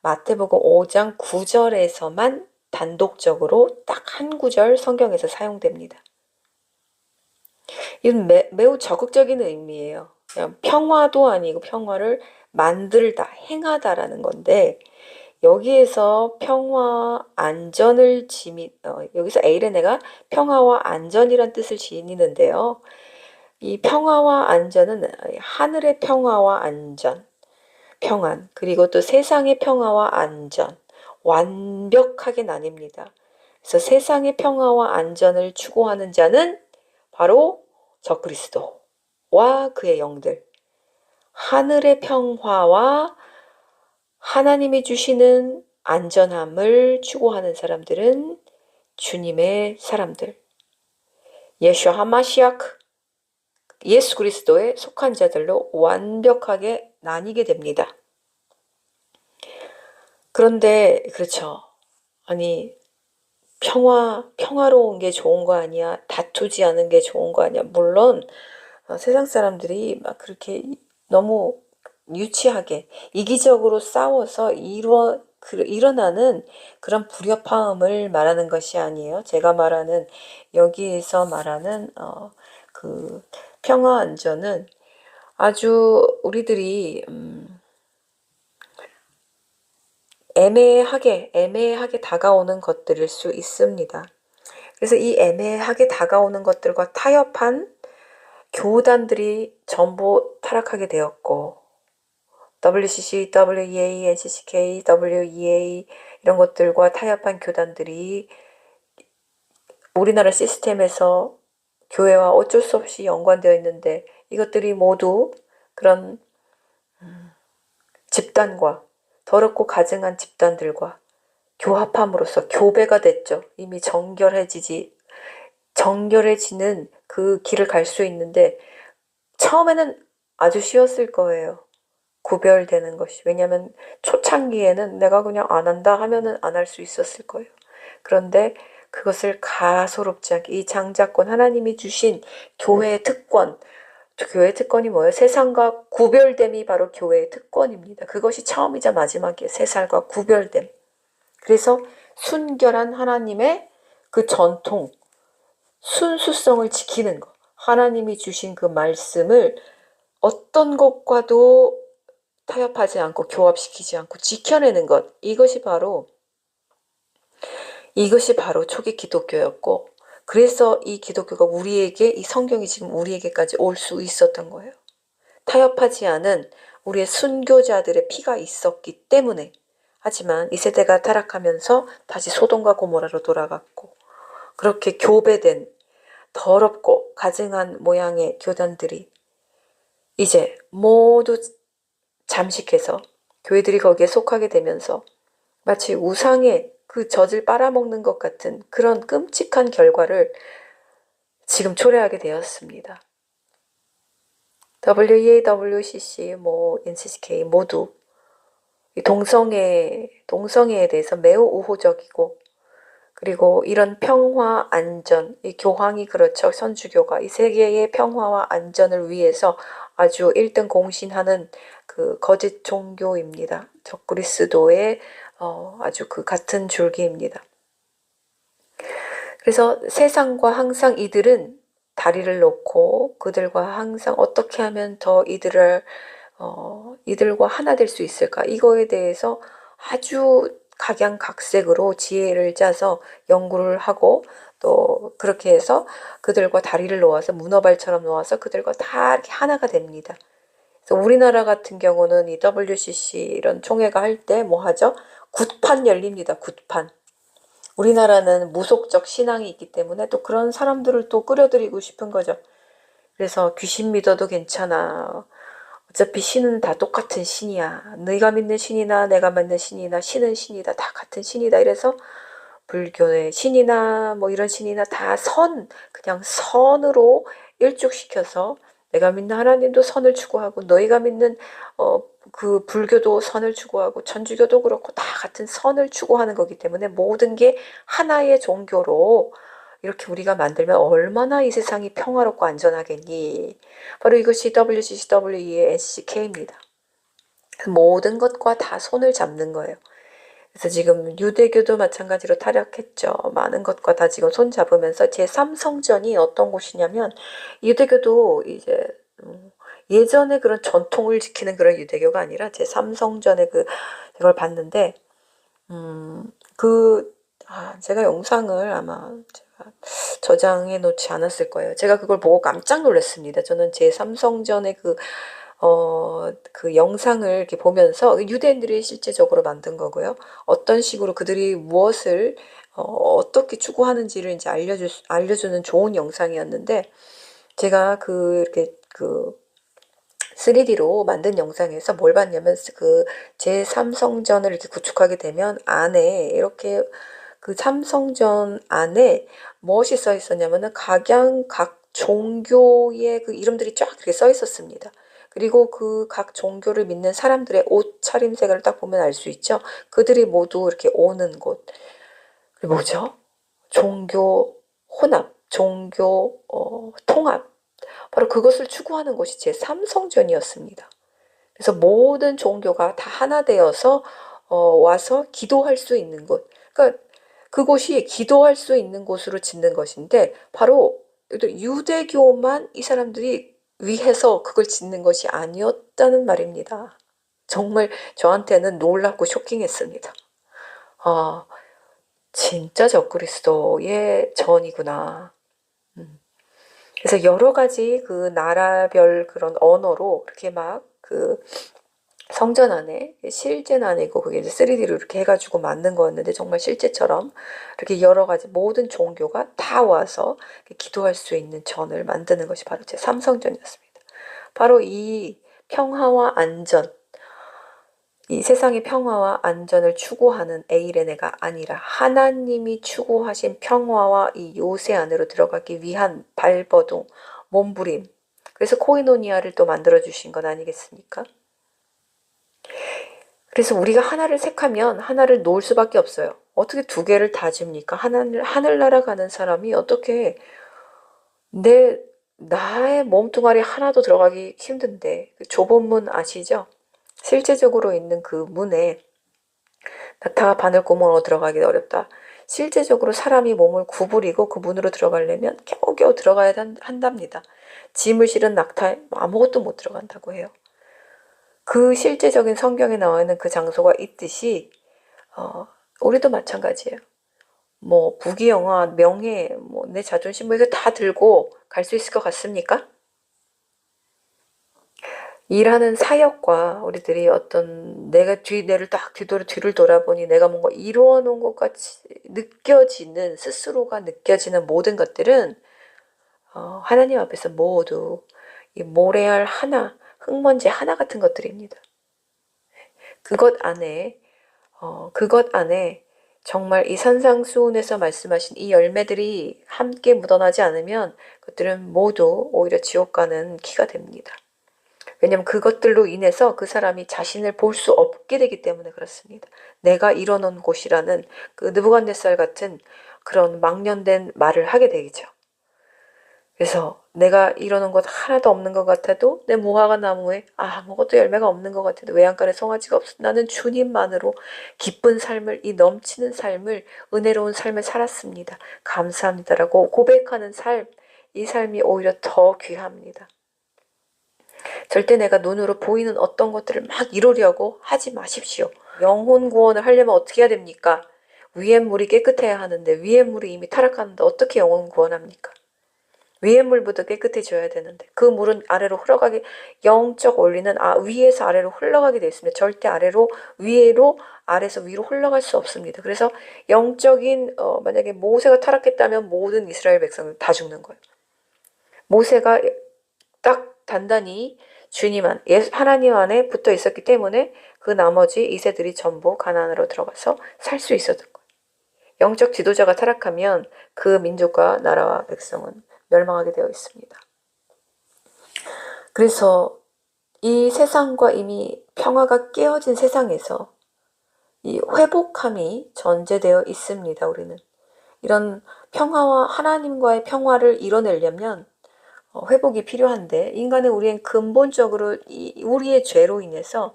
마태복음 5장 9절에서만 단독적으로 딱 한 구절 성경에서 사용됩니다. 이건 매우 적극적인 의미예요. 그냥 평화도 아니고 평화를 만들다, 행하다라는 건데 여기에서 평화, 안전을 여기서 에이레네가 평화와 안전이란 뜻을 지니는데요. 이 평화와 안전은 하늘의 평화와 안전, 평안, 그리고 또 세상의 평화와 안전, 완벽하게 나뉩니다. 그래서 세상의 평화와 안전을 추구하는 자는 바로 적그리스도와 그의 영들, 하늘의 평화와 하나님이 주시는 안전함을 추구하는 사람들은 주님의 사람들, 예수와 하마시아크, 예수 그리스도에 속한 자들로 완벽하게 나뉘게 됩니다. 그런데 그렇죠. 아니 평화로운 게 좋은 거 아니야? 다투지 않은 게 좋은 거 아니야? 물론 세상 사람들이 막 그렇게 너무 유치하게 이기적으로 싸워서 일어나는 그런 불협화음을 말하는 것이 아니에요. 제가 말하는 여기에서 말하는 그 평화 안전은 아주 우리들이 애매하게 다가오는 것들일 수 있습니다. 그래서 이 애매하게 다가오는 것들과 타협한 교단들이 전부 타락하게 되었고 WCC, WEA, NCCK, WEA 이런 것들과 타협한 교단들이 우리나라 시스템에서 교회와 어쩔 수 없이 연관되어 있는데 이것들이 모두 그런 집단과 더럽고 가증한 집단들과 교합함으로써 교배가 됐죠. 이미 정결해지는 그 길을 갈 수 있는데 처음에는 아주 쉬웠을 거예요. 구별되는 것이. 왜냐하면 초창기에는 내가 그냥 안 한다 하면은 안 할 수 있었을 거예요. 그런데 그것을 가소롭지 않게 이 장자권 하나님이 주신 교회의 특권, 교회의 특권이 뭐예요? 세상과 구별됨이 바로 교회의 특권입니다. 그것이 처음이자 마지막이에요. 세상과 구별됨. 그래서 순결한 하나님의 그 전통, 순수성을 지키는 것. 하나님이 주신 그 말씀을 어떤 것과도 타협하지 않고 교합시키지 않고 지켜내는 것. 이것이 바로 초기 기독교였고 그래서 이 기독교가 이 성경이 지금 우리에게까지 올 수 있었던 거예요. 타협하지 않은 우리의 순교자들의 피가 있었기 때문에 하지만 이 세대가 타락하면서 다시 소돔과 고모라로 돌아갔고, 그렇게 교배된 더럽고 가증한 모양의 교단들이 이제 모두 잠식해서 교회들이 거기에 속하게 되면서 마치 우상의 그 젖을 빨아먹는 것 같은 그런 끔찍한 결과를 지금 초래하게 되었습니다. WEA, WCC, NCCK 모두 이 동성애에 대해서 매우 우호적이고, 그리고 이런 평화, 안전, 이 교황이 그렇죠. 선주교가 이 세계의 평화와 안전을 위해서 아주 1등 공신하는 그 거짓 종교입니다. 적그리스도의 아주 그 같은 줄기입니다. 그래서 세상과 항상 이들은 다리를 놓고 그들과 항상 어떻게 하면 더 이들과 하나 될 수 있을까? 이거에 대해서 아주 각양각색으로 지혜를 짜서 연구를 하고, 또 그렇게 해서 그들과 다리를 놓아서 문어발처럼 놓아서 그들과 다 이렇게 하나가 됩니다. 그래서 우리나라 같은 경우는 이 WCC 이런 총회가 할 때 뭐 하죠? 굿판 열립니다. 굿판. 우리나라는 무속적 신앙이 있기 때문에 또 그런 사람들을 또 끌어들이고 싶은 거죠. 그래서 귀신 믿어도 괜찮아. 어차피 신은 다 똑같은 신이야. 네가 믿는 신이나 내가 믿는 신이나 신은 신이다. 다 같은 신이다. 이래서 불교의 신이나 뭐 이런 신이나 다 그냥 선으로 일축시켜서 내가 믿는 하나님도 선을 추구하고 너희가 믿는 그 불교도 선을 추구하고 천주교도 그렇고 다 같은 선을 추구하는 거기 때문에 모든 게 하나의 종교로 이렇게 우리가 만들면 얼마나 이 세상이 평화롭고 안전하겠니. 바로 이것이 WCCW의 NCK입니다. 모든 것과 다 손을 잡는 거예요. 그래서 지금 유대교도 마찬가지로 타락했죠. 많은 것과 다 지금 손 잡으면서 제3성전이 어떤 곳이냐면, 유대교도 이제 예전에 그런 전통을 지키는 그런 유대교가 아니라 제3성전의 그걸 봤는데, 제가 영상을 아마 제가 저장해 놓지 않았을 거예요. 제가 그걸 보고 깜짝 놀랐습니다. 저는 제3성전의 그 영상을 이렇게 보면서 유대인들이 실제적으로 만든 거고요. 어떤 식으로 그들이 무엇을 어떻게 추구하는지를 이제 알려주는 좋은 영상이었는데, 제가 이렇게 3D로 만든 영상에서 뭘 봤냐면, 그 제3성전을 이렇게 구축하게 되면 안에 이렇게 그 삼성전 안에 무엇이 써 있었냐면은 각 종교의 그 이름들이 쫙 이렇게 써 있었습니다. 그리고 그 각 종교를 믿는 사람들의 옷 차림색을 딱 보면 알 수 있죠. 그들이 모두 이렇게 오는 곳. 그게 뭐죠? 종교 혼합, 종교 통합. 바로 그것을 추구하는 곳이 제3성전이었습니다. 그래서 모든 종교가 다 하나 되어서 와서 기도할 수 있는 곳. 그러니까 그곳이 기도할 수 있는 곳으로 짓는 것인데, 바로 유대교만 이 사람들이 위해서 그걸 짓는 것이 아니었다는 말입니다. 정말 저한테는 놀랍고 쇼킹했습니다. 아, 진짜 적그리스도의 전이구나. 그래서 여러 가지 그 나라별 그런 언어로 이렇게 막 성전 안에 실제는 아니고 그게 이제 3D로 이렇게 해가지고 만든 거였는데, 정말 실제처럼 이렇게 여러 가지 모든 종교가 다 와서 기도할 수 있는 전을 만드는 것이 바로 제 삼성전이었습니다. 바로 이 평화와 안전, 이 세상의 평화와 안전을 추구하는 에이레네가 아니라 하나님이 추구하신 평화와 이 요새 안으로 들어가기 위한 발버둥, 몸부림. 그래서 코이노니아를 또 만들어주신 것 아니겠습니까? 그래서 우리가 하나를 택하면 하나를 놓을 수밖에 없어요. 어떻게 두 개를 다 집니까? 하늘나라 가는 사람이 어떻게 나의 몸뚱아리 하나도 들어가기 힘든데, 그 좁은 문 아시죠? 실제적으로 있는 그 문에 나타가 바늘구멍으로 들어가기 어렵다. 실제적으로 사람이 몸을 구부리고 그 문으로 들어가려면 겨우겨우 들어가야 한답니다. 짐을 실은 낙타 아무것도 못 들어간다고 해요. 그 실제적인 성경에 나와 있는 그 장소가 있듯이 우리도 마찬가지예요. 뭐 부귀영화, 명예, 뭐 내 자존심, 뭐 이거 다 들고 갈 수 있을 것 같습니까? 일하는 사역과 우리들이 어떤 내가 내를 딱 뒤를 돌아보니 내가 뭔가 이루어 놓은 것 같이 느껴지는, 스스로가 느껴지는 모든 것들은 하나님 앞에서 모두 이 모래알 하나, 흙먼지 하나 같은 것들입니다. 그것 안에 정말 이 산상수훈에서 말씀하신 이 열매들이 함께 묻어나지 않으면 그것들은 모두 오히려 지옥 가는 키가 됩니다. 왜냐하면 그것들로 인해서 그 사람이 자신을 볼 수 없게 되기 때문에 그렇습니다. 내가 이뤄놓은 곳이라는 그 느부갓네살 같은 그런 망령된 말을 하게 되죠. 그래서 내가 이뤄놓은 것 하나도 없는 것 같아도, 내 무화과 나무에 아무것도 열매가 없는 것 같아도, 외양간에 송아지가 없어, 나는 주님만으로 기쁜 삶을, 이 넘치는 삶을, 은혜로운 삶을 살았습니다. 감사합니다라고 고백하는 삶, 이 삶이 오히려 더 귀합니다. 절대 내가 눈으로 보이는 어떤 것들을 막 이루려고 하지 마십시오. 영혼 구원을 하려면 어떻게 해야 됩니까? 위에 물이 깨끗해야 하는데 위에 물이 이미 타락하는데 어떻게 영혼 구원합니까? 위에 물부터 깨끗해져야 되는데 그 물은 아래로 흘러가게, 영적 원리는 위에서 아래로 흘러가게 되어 있습니다. 절대 아래서 위로 흘러갈 수 없습니다. 그래서 영적인 만약에 모세가 타락했다면 모든 이스라엘 백성은 다 죽는 거예요. 모세가 딱 단단히 하나님 안에 붙어 있었기 때문에 그 나머지 이세들이 전부 가나안으로 들어가서 살 수 있었던 거예요. 영적 지도자가 타락하면 그 민족과 나라와 백성은 멸망하게 되어 있습니다. 그래서 이 세상과 이미 평화가 깨어진 세상에서 이 회복함이 전제되어 있습니다. 우리는 이런 평화와 하나님과의 평화를 이뤄내려면 회복이 필요한데, 인간은 우리는 근본적으로 우리의 죄로 인해서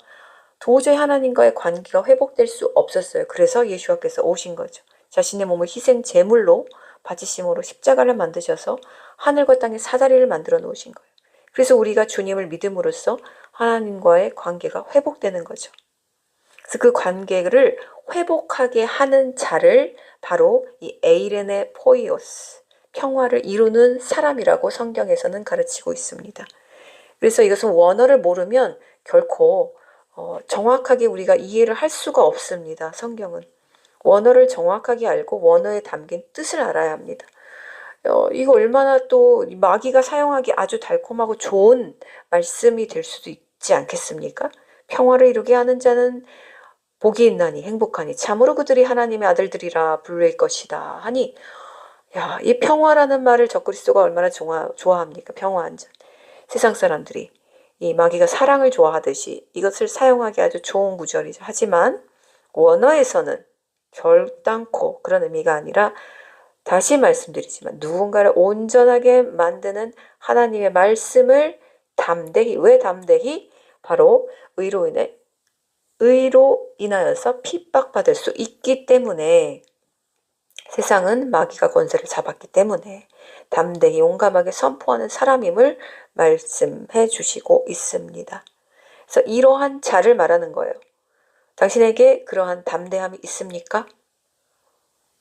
도저히 하나님과의 관계가 회복될 수 없었어요. 그래서 예수와께서 오신 거죠. 자신의 몸을 희생 제물로 바치심으로 십자가를 만드셔서 하늘과 땅의 사다리를 만들어 놓으신 거예요. 그래서 우리가 주님을 믿음으로써 하나님과의 관계가 회복되는 거죠. 그래서 그 관계를 회복하게 하는 자를 바로 이 에이레네 포이오스, 평화를 이루는 사람이라고 성경에서는 가르치고 있습니다. 그래서 이것은 원어를 모르면 결코 정확하게 우리가 이해를 할 수가 없습니다. 성경은 원어를 정확하게 알고 원어에 담긴 뜻을 알아야 합니다. 이거 얼마나 또 마귀가 사용하기 아주 달콤하고 좋은 말씀이 될 수도 있지 않겠습니까? 평화를 이루게 하는 자는 복이 있나니 행복하니 참으로 그들이 하나님의 아들들이라 불릴 것이다 하니, 이 평화라는 말을 적그리스도가 얼마나 좋아합니까? 평화한 자. 세상 사람들이 이 마귀가 사랑을 좋아하듯이 이것을 사용하기 아주 좋은 구절이죠. 하지만 원어에서는 결단코 그런 의미가 아니라, 다시 말씀드리지만 누군가를 온전하게 만드는 하나님의 말씀을 담대히, 왜 담대히? 바로 의로 인하여서 핍박받을 수 있기 때문에, 세상은 마귀가 권세를 잡았기 때문에 담대히 용감하게 선포하는 사람임을 말씀해 주시고 있습니다. 그래서 이러한 자를 말하는 거예요. 당신에게 그러한 담대함이 있습니까?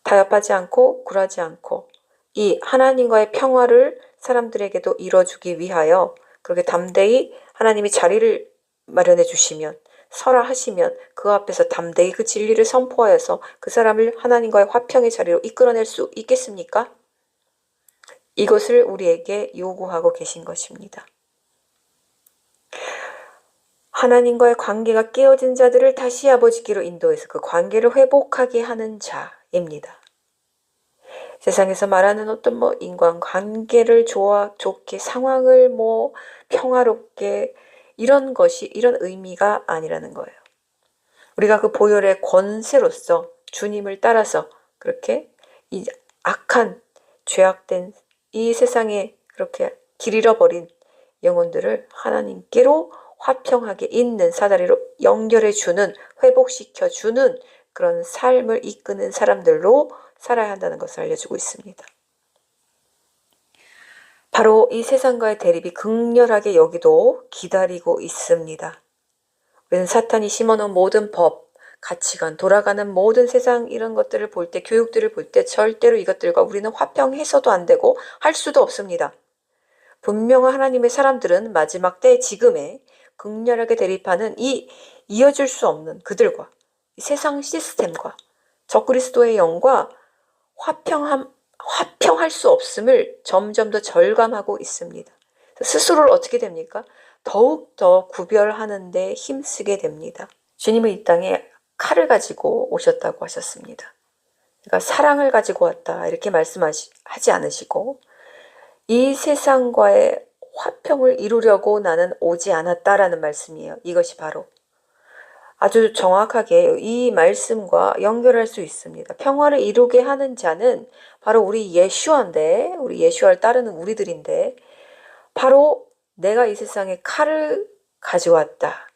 타협하지 않고 굴하지 않고 이 하나님과의 평화를 사람들에게도 이뤄주기 위하여 그렇게 담대히 하나님이 자리를 마련해 주시면, 서라 하시면 그 앞에서 담대히 그 진리를 선포하여서 그 사람을 하나님과의 화평의 자리로 이끌어낼 수 있겠습니까? 이것을 우리에게 요구하고 계신 것입니다. 하나님과의 관계가 깨어진 자들을 다시 아버지께로 인도해서 그 관계를 회복하게 하는 자입니다. 세상에서 말하는 어떤 인간관계를 좋게 상황을 평화롭게 이런 의미가 아니라는 거예요. 우리가 그 보혈의 권세로서 주님을 따라서 그렇게 이 악한 죄악된 이 세상에 그렇게 길 잃어버린 영혼들을 하나님께로 화평하게 있는 사다리로 연결해주는, 회복시켜주는 그런 삶을 이끄는 사람들로 살아야 한다는 것을 알려주고 있습니다. 바로 이 세상과의 대립이 극렬하게 여기도 기다리고 있습니다. 우리는 사탄이 심어놓은 모든 법, 가치관, 돌아가는 모든 세상 이런 것들을 볼 때, 교육들을 볼 때 절대로 이것들과 우리는 화평해서도 안 되고 할 수도 없습니다. 분명한 하나님의 사람들은 마지막 때 지금에 극렬하게 대립하는 이 이어질 수 없는 그들과 이 세상 시스템과 적그리스도의 영과 화평할 수 없음을 점점 더 절감하고 있습니다. 스스로를 어떻게 됩니까? 더욱더 구별하는 데 힘쓰게 됩니다. 주님은 이 땅에 칼을 가지고 오셨다고 하셨습니다. 그러니까 사랑을 가지고 왔다 이렇게 말씀하지 않으시고 이 세상과의 화평을 이루려고 나는 오지 않았다라는 말씀이에요. 이것이 바로 아주 정확하게 이 말씀과 연결할 수 있습니다. 평화를 이루게 하는 자는 바로 우리 예슈아인데, 우리 예슈아를 따르는 우리들인데, 바로 내가 이 세상에 칼을 가져왔다,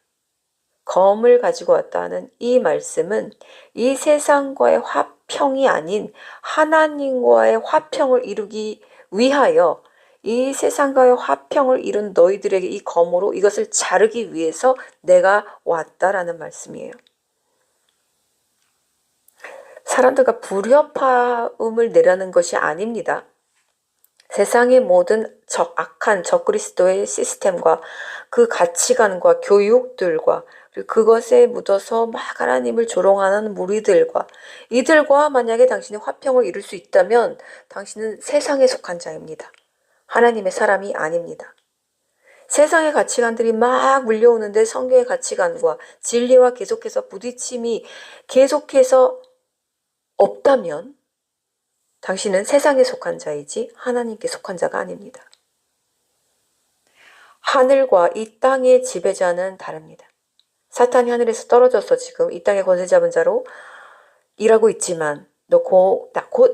검을 가지고 왔다는 이 말씀은 이 세상과의 화평이 아닌 하나님과의 화평을 이루기 위하여 이 세상과의 화평을 이룬 너희들에게 이 검으로 이것을 자르기 위해서 내가 왔다라는 말씀이에요. 사람들과 불협화음을 내라는 것이 아닙니다. 세상의 모든 악한 적그리스도의 시스템과 그 가치관과 교육들과 그리고 그것에 묻어서 막 하나님을 조롱하는 무리들과 이들과 만약에 당신이 화평을 이룰 수 있다면 당신은 세상에 속한 자입니다. 하나님의 사람이 아닙니다. 세상의 가치관들이 막 물려오는데 성경의 가치관과 진리와 계속해서 부딪힘이 계속해서 없다면 당신은 세상에 속한 자이지 하나님께 속한 자가 아닙니다. 하늘과 이 땅의 지배자는 다릅니다. 사탄이 하늘에서 떨어져서 지금 이 땅의 권세 잡은 자로 일하고 있지만 곧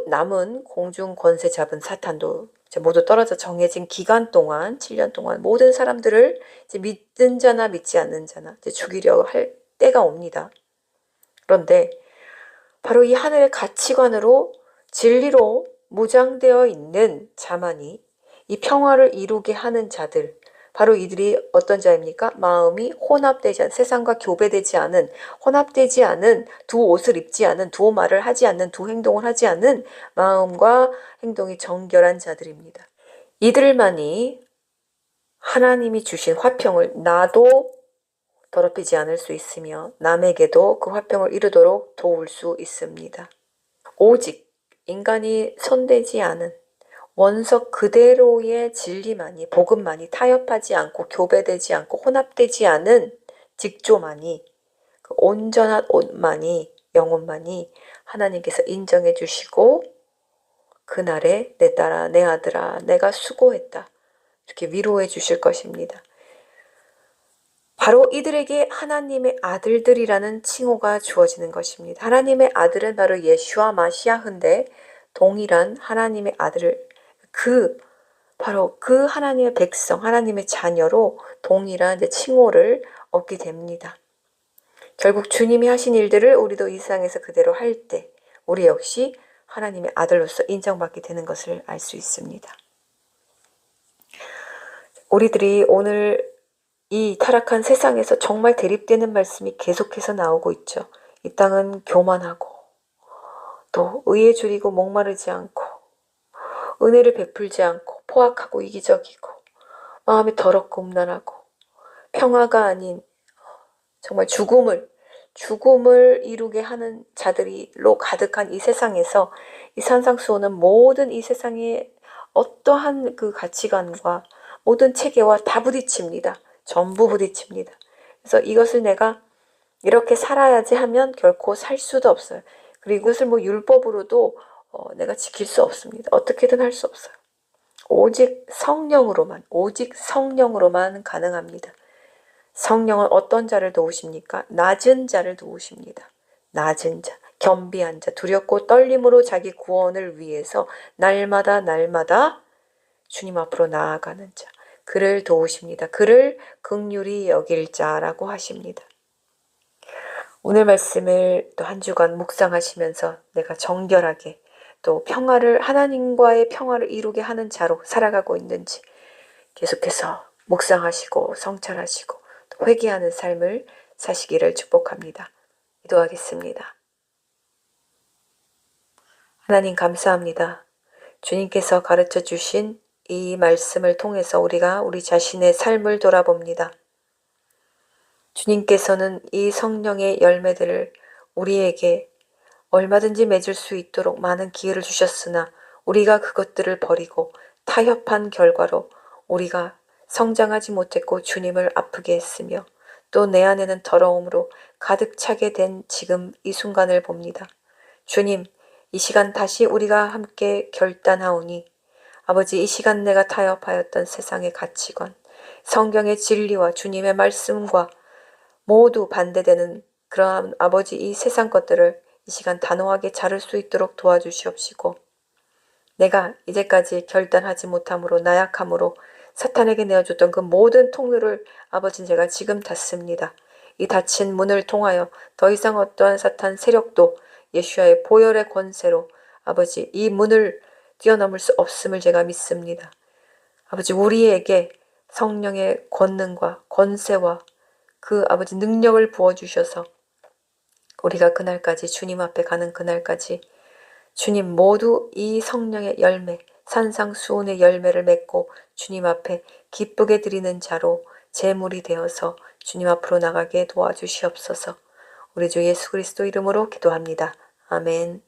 남은 공중 권세 잡은 사탄도 이제 모두 떨어져 정해진 기간 동안 7년 동안 모든 사람들을 이제 믿는 자나 믿지 않는 자나 이제 죽이려 할 때가 옵니다. 그런데 바로 이 하늘의 가치관으로 진리로 무장되어 있는 자만이 이 평화를 이루게 하는 자들, 바로 이들이 어떤 자입니까? 마음이 혼합되지 않은, 세상과 교배되지 않은, 혼합되지 않은, 두 옷을 입지 않은, 두 말을 하지 않는, 두 행동을 하지 않은 마음과 행동이 정결한 자들입니다. 이들만이 하나님이 주신 화평을 나도 더럽히지 않을 수 있으며 남에게도 그 화평을 이루도록 도울 수 있습니다. 오직 인간이 손대지 않은 원석 그대로의 진리만이, 복음만이 타협하지 않고 교배되지 않고 혼합되지 않은 직조만이, 그 온전한 옷만이, 영혼만이 하나님께서 인정해 주시고 그날에 내 딸아, 내 아들아, 내가 수고했다 이렇게 위로해 주실 것입니다. 바로 이들에게 하나님의 아들들이라는 칭호가 주어지는 것입니다. 하나님의 아들은 바로 예슈아 마시아흐인데 동일한 하나님의 아들을 바로 그 하나님의 백성, 하나님의 자녀로 동일한 칭호를 얻게 됩니다. 결국 주님이 하신 일들을 우리도 이 세상에서 그대로 할 때 우리 역시 하나님의 아들로서 인정받게 되는 것을 알 수 있습니다. 우리들이 오늘 이 타락한 세상에서 정말 대립되는 말씀이 계속해서 나오고 있죠. 이 땅은 교만하고 또 의에 줄이고 목마르지 않고 은혜를 베풀지 않고 포악하고 이기적이고 마음이 더럽고 음란하고 평화가 아닌 정말 죽음을 이루게 하는 자들로 가득한 이 세상에서 이 산상수호는 모든 이 세상의 어떠한 그 가치관과 모든 체계와 다 부딪힙니다. 전부 부딪힙니다. 그래서 이것을 내가 이렇게 살아야지 하면 결코 살 수도 없어요. 그리고 이것을 율법으로도 내가 지킬 수 없습니다. 어떻게든 할 수 없어요. 오직 성령으로만 가능합니다. 성령은 어떤 자를 도우십니까? 낮은 자를 도우십니다. 낮은 자, 겸비한 자, 두렵고 떨림으로 자기 구원을 위해서 날마다 주님 앞으로 나아가는 자, 그를 도우십니다. 그를 긍휼히 여길 자라고 하십니다. 오늘 말씀을 또 한 주간 묵상하시면서 내가 정결하게 또 하나님과의 평화를 이루게 하는 자로 살아가고 있는지 계속해서 묵상하시고 성찰하시고 또 회개하는 삶을 사시기를 축복합니다. 기도하겠습니다. 하나님 감사합니다. 주님께서 가르쳐 주신 이 말씀을 통해서 우리가 우리 자신의 삶을 돌아봅니다. 주님께서는 이 성령의 열매들을 우리에게 얼마든지 맺을 수 있도록 많은 기회를 주셨으나 우리가 그것들을 버리고 타협한 결과로 우리가 성장하지 못했고 주님을 아프게 했으며 또 내 안에는 더러움으로 가득 차게 된 지금 이 순간을 봅니다. 주님, 이 시간 다시 우리가 함께 결단하오니 아버지, 이 시간 내가 타협하였던 세상의 가치관, 성경의 진리와 주님의 말씀과 모두 반대되는 그러한 아버지 이 세상 것들을 이 시간 단호하게 자를 수 있도록 도와주시옵시고 내가 이제까지 결단하지 못함으로 나약함으로 사탄에게 내어줬던 그 모든 통로를 아버지 제가 지금 닫습니다. 이 닫힌 문을 통하여 더 이상 어떠한 사탄 세력도 예수야의 보혈의 권세로 아버지 이 문을 뛰어넘을 수 없음을 제가 믿습니다. 아버지 우리에게 성령의 권능과 권세와 그 아버지 능력을 부어주셔서 우리가 그날까지 주님 앞에 가는 그날까지 주님 모두 이 성령의 열매 산상수훈의 열매를 맺고 주님 앞에 기쁘게 드리는 자로 제물이 되어서 주님 앞으로 나가게 도와주시옵소서. 우리 주 예수 그리스도 이름으로 기도합니다. 아멘.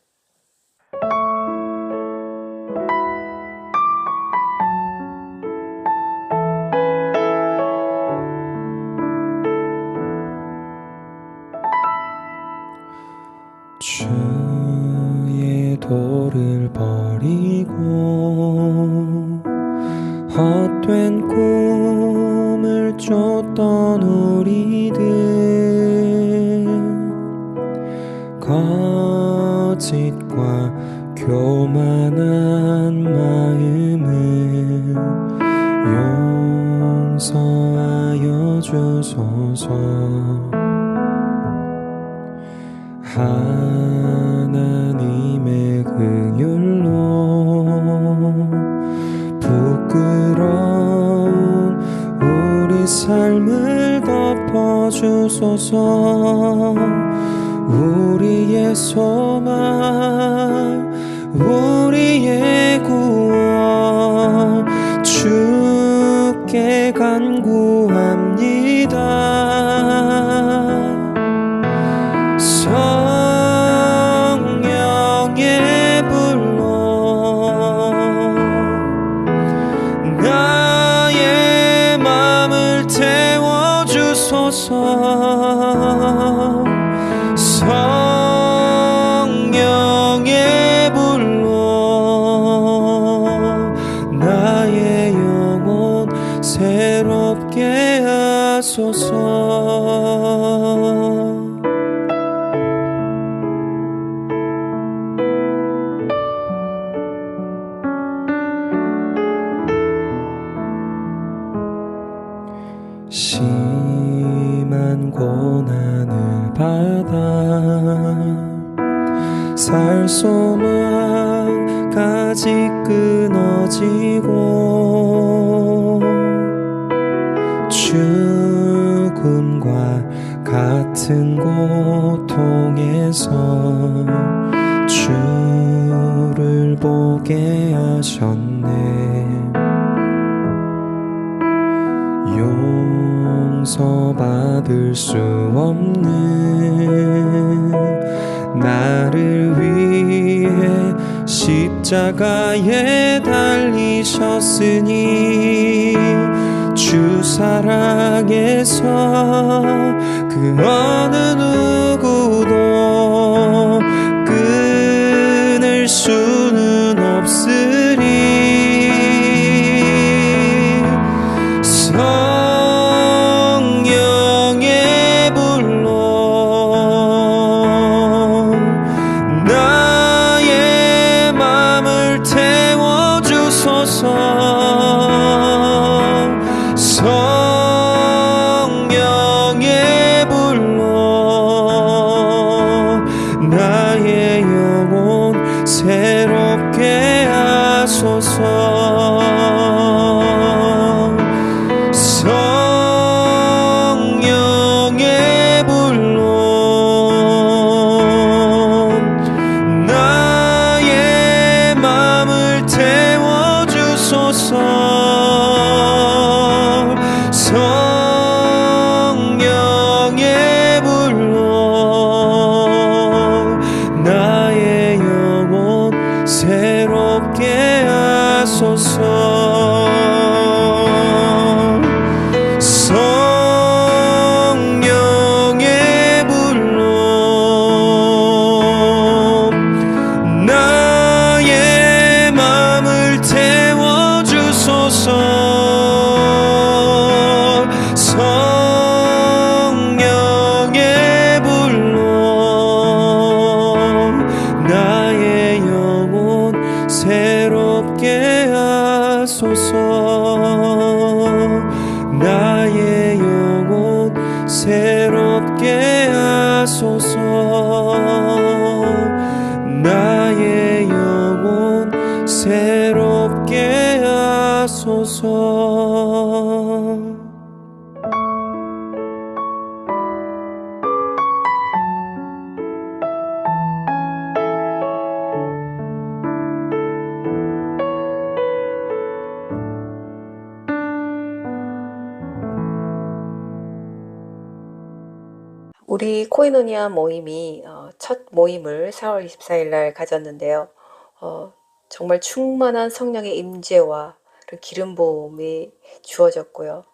주의 도를 버리고 헛된 꿈을 쫓던 우리들 거짓과 교만한 마음을 용서하여 주소서. 하나님의 긍휼로 부끄러운 우리 삶을 덮어주소서. 우리의 소망 우리의 구원 주께 간구합니다. 성령의 불로 나의 맘을 태워주소서. 성령의 불로 나의 영혼 새롭게 하소서. 심한 고난을 받아 살 소망까지 끊어지고 죽음과 같은 고통에서 주를 보게 하셨네. 용서받을 수 없는 나를 위해 십자가에 달리셨으니 주 사랑에서 그 어느 누구도 끊을 수는 없으리. 성령의 불로 나의 맘을 태워주소서. 성령의 불로 하소서. 나의 영혼 새롭게 하소서. 우리 코이노니아 모임이 첫 모임을 4월 24일 날 가졌는데요. 정말 충만한 성령의 임재와 기름 부음이 주어졌고요.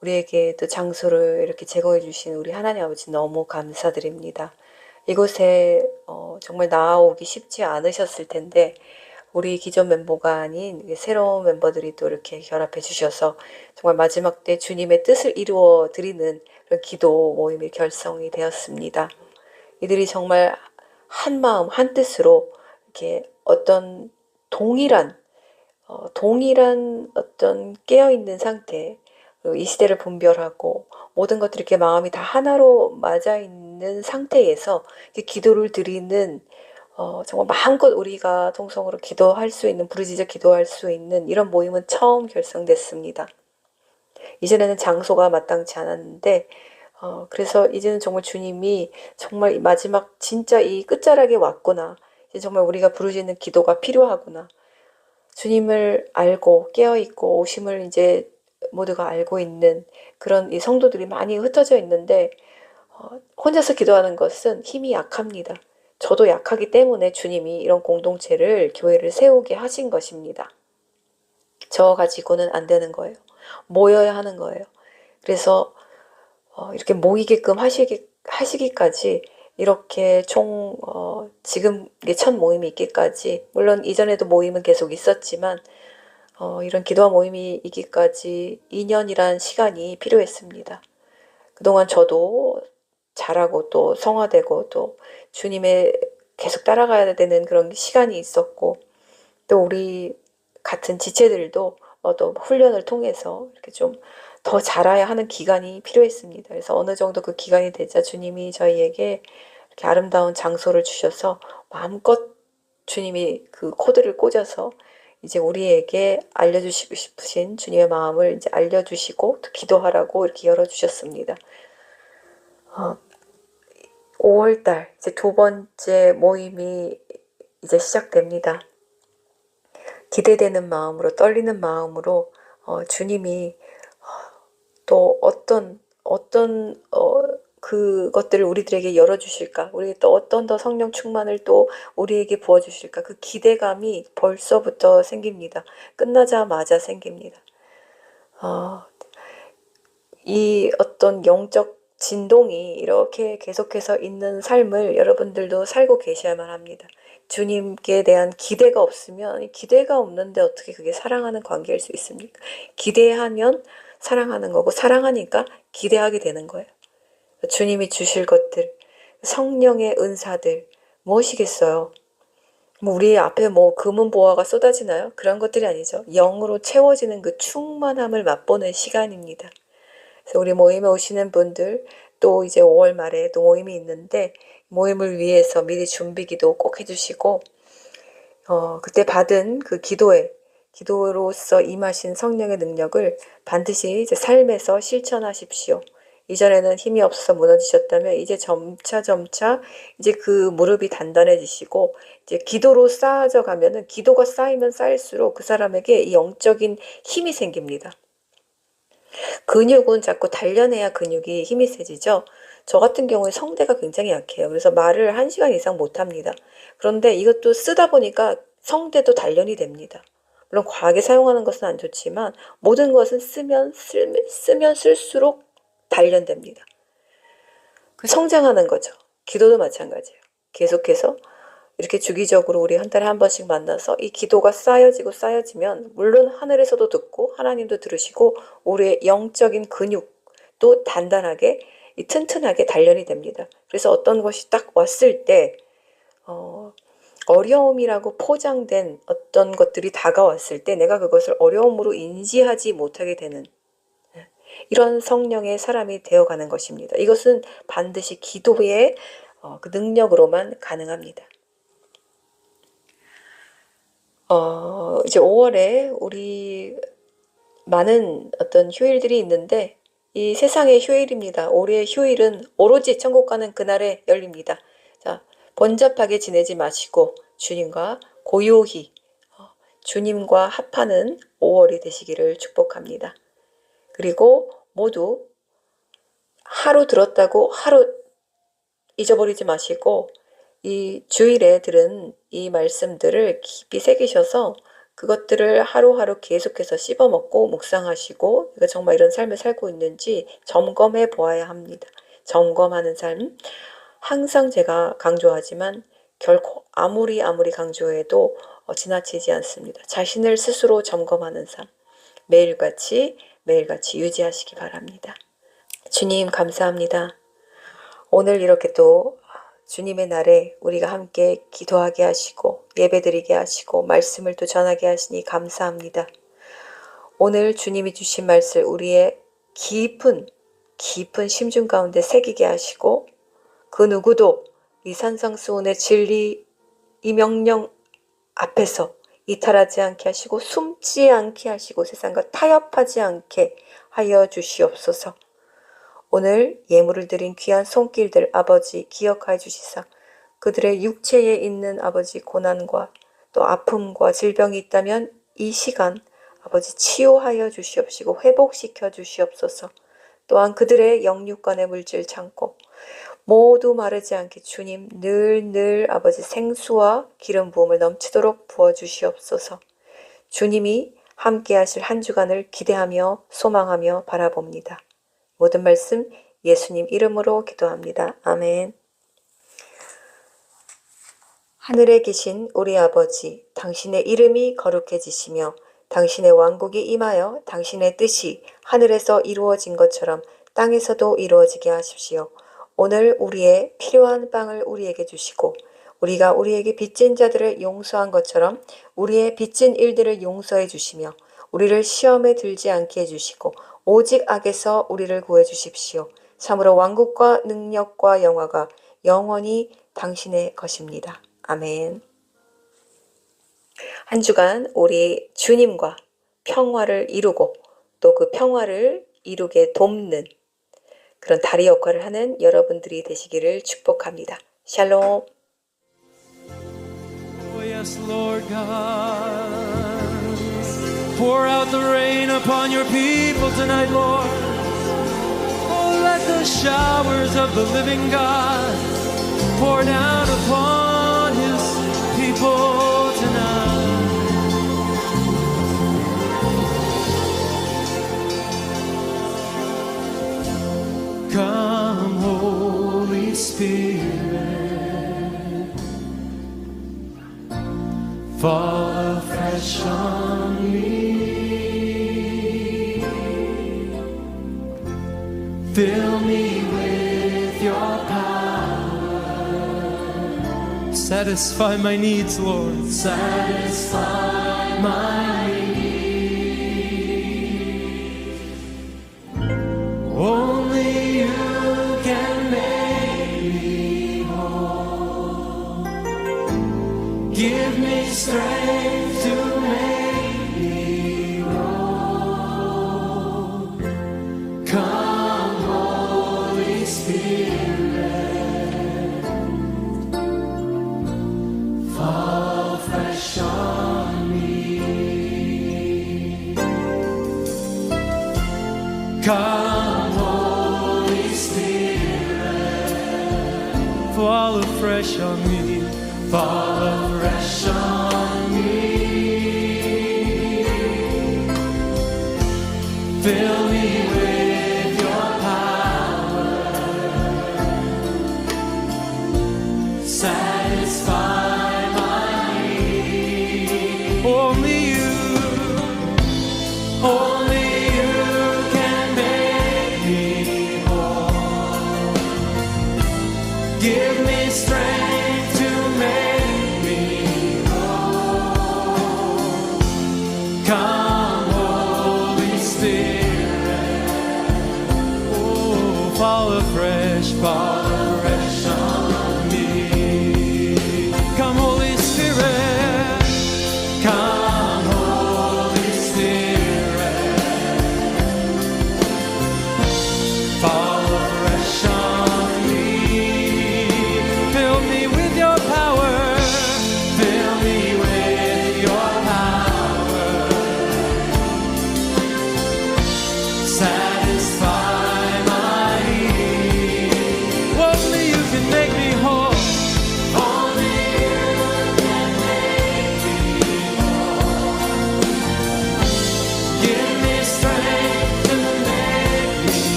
우리에게 또 장소를 이렇게 제공해 주신 우리 하나님 아버지 너무 감사드립니다. 이곳에 정말 나아오기 쉽지 않으셨을 텐데 우리 기존 멤버가 아닌 새로운 멤버들이 또 이렇게 결합해 주셔서 정말 마지막 때 주님의 뜻을 이루어 드리는 그런 기도 모임이 결성이 되었습니다. 이들이 정말 한 마음 한 뜻으로 이렇게 어떤 동일한 어떤 깨어있는 상태, 그리고 이 시대를 분별하고 모든 것들이 이렇게 마음이 다 하나로 맞아 있는 상태에서 이렇게 기도를 드리는 정말 마음껏 우리가 통성으로 기도할 수 있는, 부르짖어 기도할 수 있는 이런 모임은 처음 결성됐습니다. 이전에는 장소가 마땅치 않았는데 그래서 이제는 정말 주님이 정말 이 마지막 진짜 이 끝자락에 왔구나. 이제 정말 우리가 부르짖는 기도가 필요하구나. 주님을 알고 깨어있고 오심을 이제 모두가 알고 있는 그런 이 성도들이 많이 흩어져 있는데 혼자서 기도하는 것은 힘이 약합니다. 저도 약하기 때문에 주님이 이런 공동체를 교회를 세우게 하신 것입니다. 저 가지고는 안 되는 거예요. 모여야 하는 거예요. 그래서 이렇게 모이게끔 하시기까지 이렇게 지금 이게 첫 모임이 있기까지, 물론 이전에도 모임은 계속 있었지만 이런 기도와 모임이 있기까지 2년이란 시간이 필요했습니다. 그동안 저도 자라고 또 성화되고 또 주님의 계속 따라가야 되는 그런 시간이 있었고, 또 우리 같은 지체들도 또 훈련을 통해서 이렇게 좀 더 자라야 하는 기간이 필요했습니다. 그래서 어느 정도 그 기간이 되자 주님이 저희에게 이렇게 아름다운 장소를 주셔서 마음껏 주님이 그 코드를 꽂아서 이제 우리에게 알려주시고 싶으신 주님의 마음을 이제 알려주시고 또 기도하라고 이렇게 열어주셨습니다. 5월달 이제 두 번째 모임이 이제 시작됩니다. 기대되는 마음으로, 떨리는 마음으로 주님이 또 어떤 그것들을 우리들에게 열어주실까, 우리 또 어떤 더 성령 충만을 또 우리에게 부어주실까, 그 기대감이 벌써부터 생깁니다. 끝나자마자 생깁니다. 이 어떤 영적 진동이 이렇게 계속해서 있는 삶을 여러분들도 살고 계셔야만 합니다. 주님께 대한 기대가 없으면, 기대가 없는데 어떻게 그게 사랑하는 관계일 수 있습니까? 기대하면 사랑하는 거고, 사랑하니까 기대하게 되는 거예요. 주님이 주실 것들, 성령의 은사들 무엇이겠어요? 우리 앞에 금은 보화가 쏟아지나요? 그런 것들이 아니죠. 영으로 채워지는 그 충만함을 맛보는 시간입니다. 그래서 우리 모임에 오시는 분들, 또 이제 5월 말에 또 모임이 있는데 모임을 위해서 미리 준비기도 꼭 해주시고, 그때 받은 그 기도로서 임하신 성령의 능력을 반드시 이제 삶에서 실천하십시오. 이전에는 힘이 없어서 무너지셨다면 이제 점차 이제 그 무릎이 단단해지시고, 이제 기도로 쌓아져 가면은, 기도가 쌓이면 쌓일수록 그 사람에게 이 영적인 힘이 생깁니다. 근육은 자꾸 단련해야 근육이 힘이 세지죠. 저 같은 경우에 성대가 굉장히 약해요. 그래서 말을 1시간 이상 못합니다. 그런데 이것도 쓰다 보니까 성대도 단련이 됩니다. 물론 과하게 사용하는 것은 안 좋지만 모든 것은 쓰면 쓸수록 단련됩니다. 그 성장하는 거죠. 기도도 마찬가지예요. 계속해서 이렇게 주기적으로 우리 한 달에 한 번씩 만나서 이 기도가 쌓여지면 물론 하늘에서도 듣고 하나님도 들으시고 우리의 영적인 근육도 단단하게, 튼튼하게 단련이 됩니다. 그래서 어떤 것이 딱 왔을 때 어려움이라고 포장된 어떤 것들이 다가왔을 때 내가 그것을 어려움으로 인지하지 못하게 되는, 이런 성령의 사람이 되어가는 것입니다. 이것은 반드시 기도의 그 능력으로만 가능합니다. 이제 5월에 우리 많은 어떤 휴일들이 있는데 이 세상의 휴일입니다. 올해의 휴일은 오로지 천국 가는 그날에 열립니다. 자, 번잡하게 지내지 마시고 주님과 고요히 주님과 합하는 5월이 되시기를 축복합니다. 그리고 모두 하루 들었다고 하루 잊어버리지 마시고 이 주일에 들은 이 말씀들을 깊이 새기셔서 그것들을 하루하루 계속해서 씹어먹고 묵상하시고 내가 정말 이런 삶을 살고 있는지 점검해 보아야 합니다. 점검하는 삶, 항상 제가 강조하지만 결코 아무리 강조해도 지나치지 않습니다. 자신을 스스로 점검하는 삶, 매일같이 유지하시기 바랍니다. 주님 감사합니다. 오늘 이렇게 또 주님의 날에 우리가 함께 기도하게 하시고 예배드리게 하시고 말씀을 또 전하게 하시니 감사합니다. 오늘 주님이 주신 말씀 우리의 깊은 심중 가운데 새기게 하시고 그 누구도 이 산상수훈의 진리 이 명령 앞에서 이탈하지 않게 하시고 숨지 않게 하시고 세상과 타협하지 않게 하여 주시옵소서. 오늘 예물을 드린 귀한 손길들 아버지 기억하여 주시사 그들의 육체에 있는 아버지 고난과 또 아픔과 질병이 있다면 이 시간 아버지 치유하여 주시옵시고 회복시켜 주시옵소서. 또한 그들의 영육간의 물질 창고 모두 마르지 않게 주님 늘 아버지 생수와 기름 부음을 넘치도록 부어주시옵소서. 주님이 함께 하실 한 주간을 기대하며 소망하며 바라봅니다. 모든 말씀 예수님 이름으로 기도합니다. 아멘. 하늘에 계신 우리 아버지, 당신의 이름이 거룩해지시며 당신의 왕국이 임하여 당신의 뜻이 하늘에서 이루어진 것처럼 땅에서도 이루어지게 하십시오. 오늘 우리의 필요한 빵을 우리에게 주시고 우리가 우리에게 빚진 자들을 용서한 것처럼 우리의 빚진 일들을 용서해 주시며 우리를 시험에 들지 않게 해주시고 오직 악에서 우리를 구해 주십시오. 참으로 왕국과 능력과 영화가 영원히 당신의 것입니다. 아멘. 한 주간 우리 주님과 평화를 이루고 또 그 평화를 이루게 돕는 그런 다리 역할을 하는 여러분들이 되시기를 축복합니다. 샬롬. Oh, yes, Lord God. Pour out the rain upon your people tonight, Lord. Oh, let the showers of the living God pour down upon his people tonight. Come, Holy Spirit, fall afresh on me. Fill me with your power. Satisfy my needs, Lord. Satisfy my needs. Only you can make me whole. Give me strength to make me whole. Come, Holy Spirit, fall fresh on me. Come, Holy Spirit, fall afresh on me. Fall afresh on me. Fill me with your power. Satisfy my need. Only you can make me whole. Give me strength to make me whole. Come, Holy Spirit,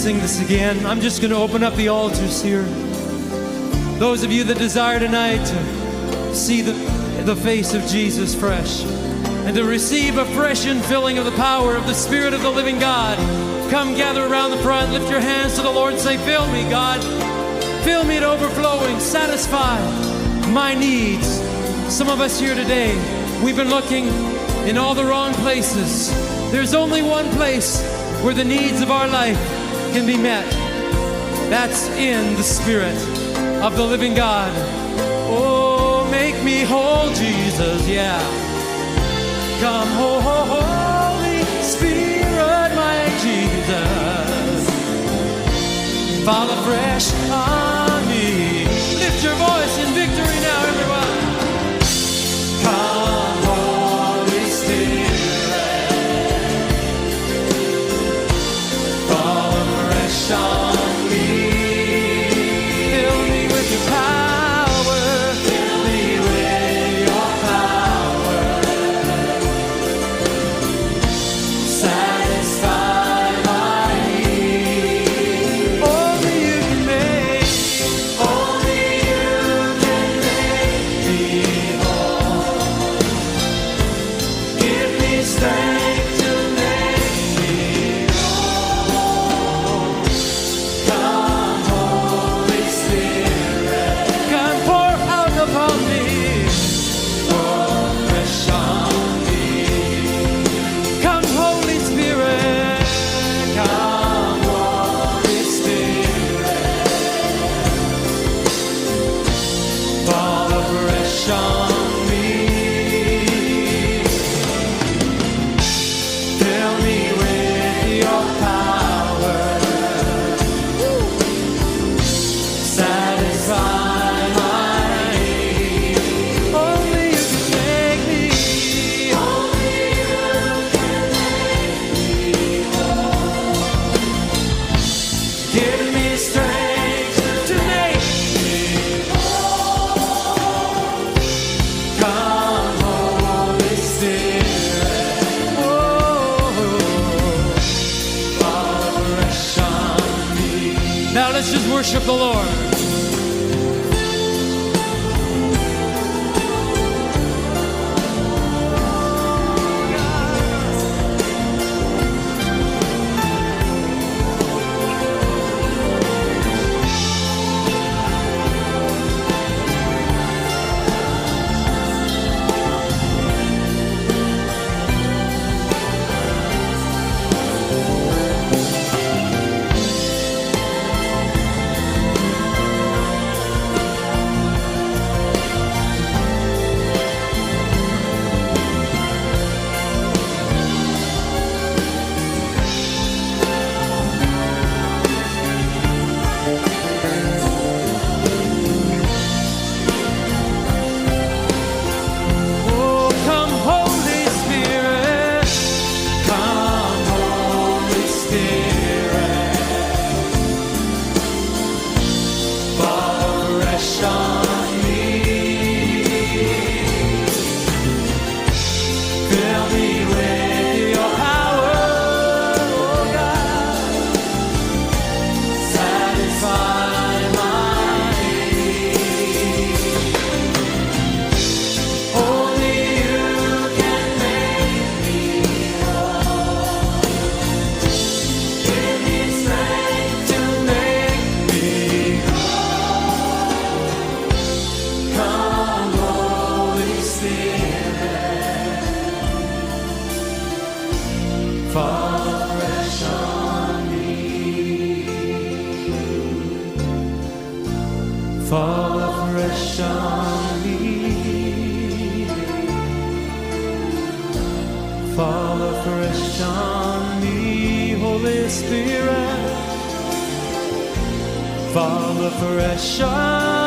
sing this again, I'm just going to open up the altars here. Those of you that desire tonight to see the face of Jesus fresh and to receive a fresh infilling of the power of the Spirit of the living God, come gather around the front, lift your hands to the Lord and say, fill me, God. Fill me to overflowing, satisfy my needs. Some of us here today, we've been looking in all the wrong places. There's only one place where the needs of our life can be met. That's in the Spirit of the living God. Oh, make me whole, Jesus, yeah. Come, Holy Spirit, my Jesus. Fall afresh on me. Lift your voice in victory now, everyone. Come, Holy Spirit. Fall afresh on me. Fill me with your power. Fill me with your power. Satisfy my need. Only you can make me whole. Give me strength to make me whole. Come, Holy Spirit. Come, pour out upon me. Pour fresh on me. Come, Holy Spirit. Come, Holy Spirit. Fall afresh on me. Fill me with your power. Satisfy my need. Only you can make me. Only you can make me whole. Give me strength to make me whole. Come, Holy Spirit. Oh, fall afresh on me. Now let's just worship the Lord. Oh, come, Holy Spirit. Come, Holy Spirit. Fall fresh on me. Fill me with your power, oh God. Satisfy my need. Only you can make me whole. Give me strength to make me whole. Come, Holy Spirit. Fall fresh on me. Fall fresh on me. Fall afresh on me, Holy Spirit. Fall afresh on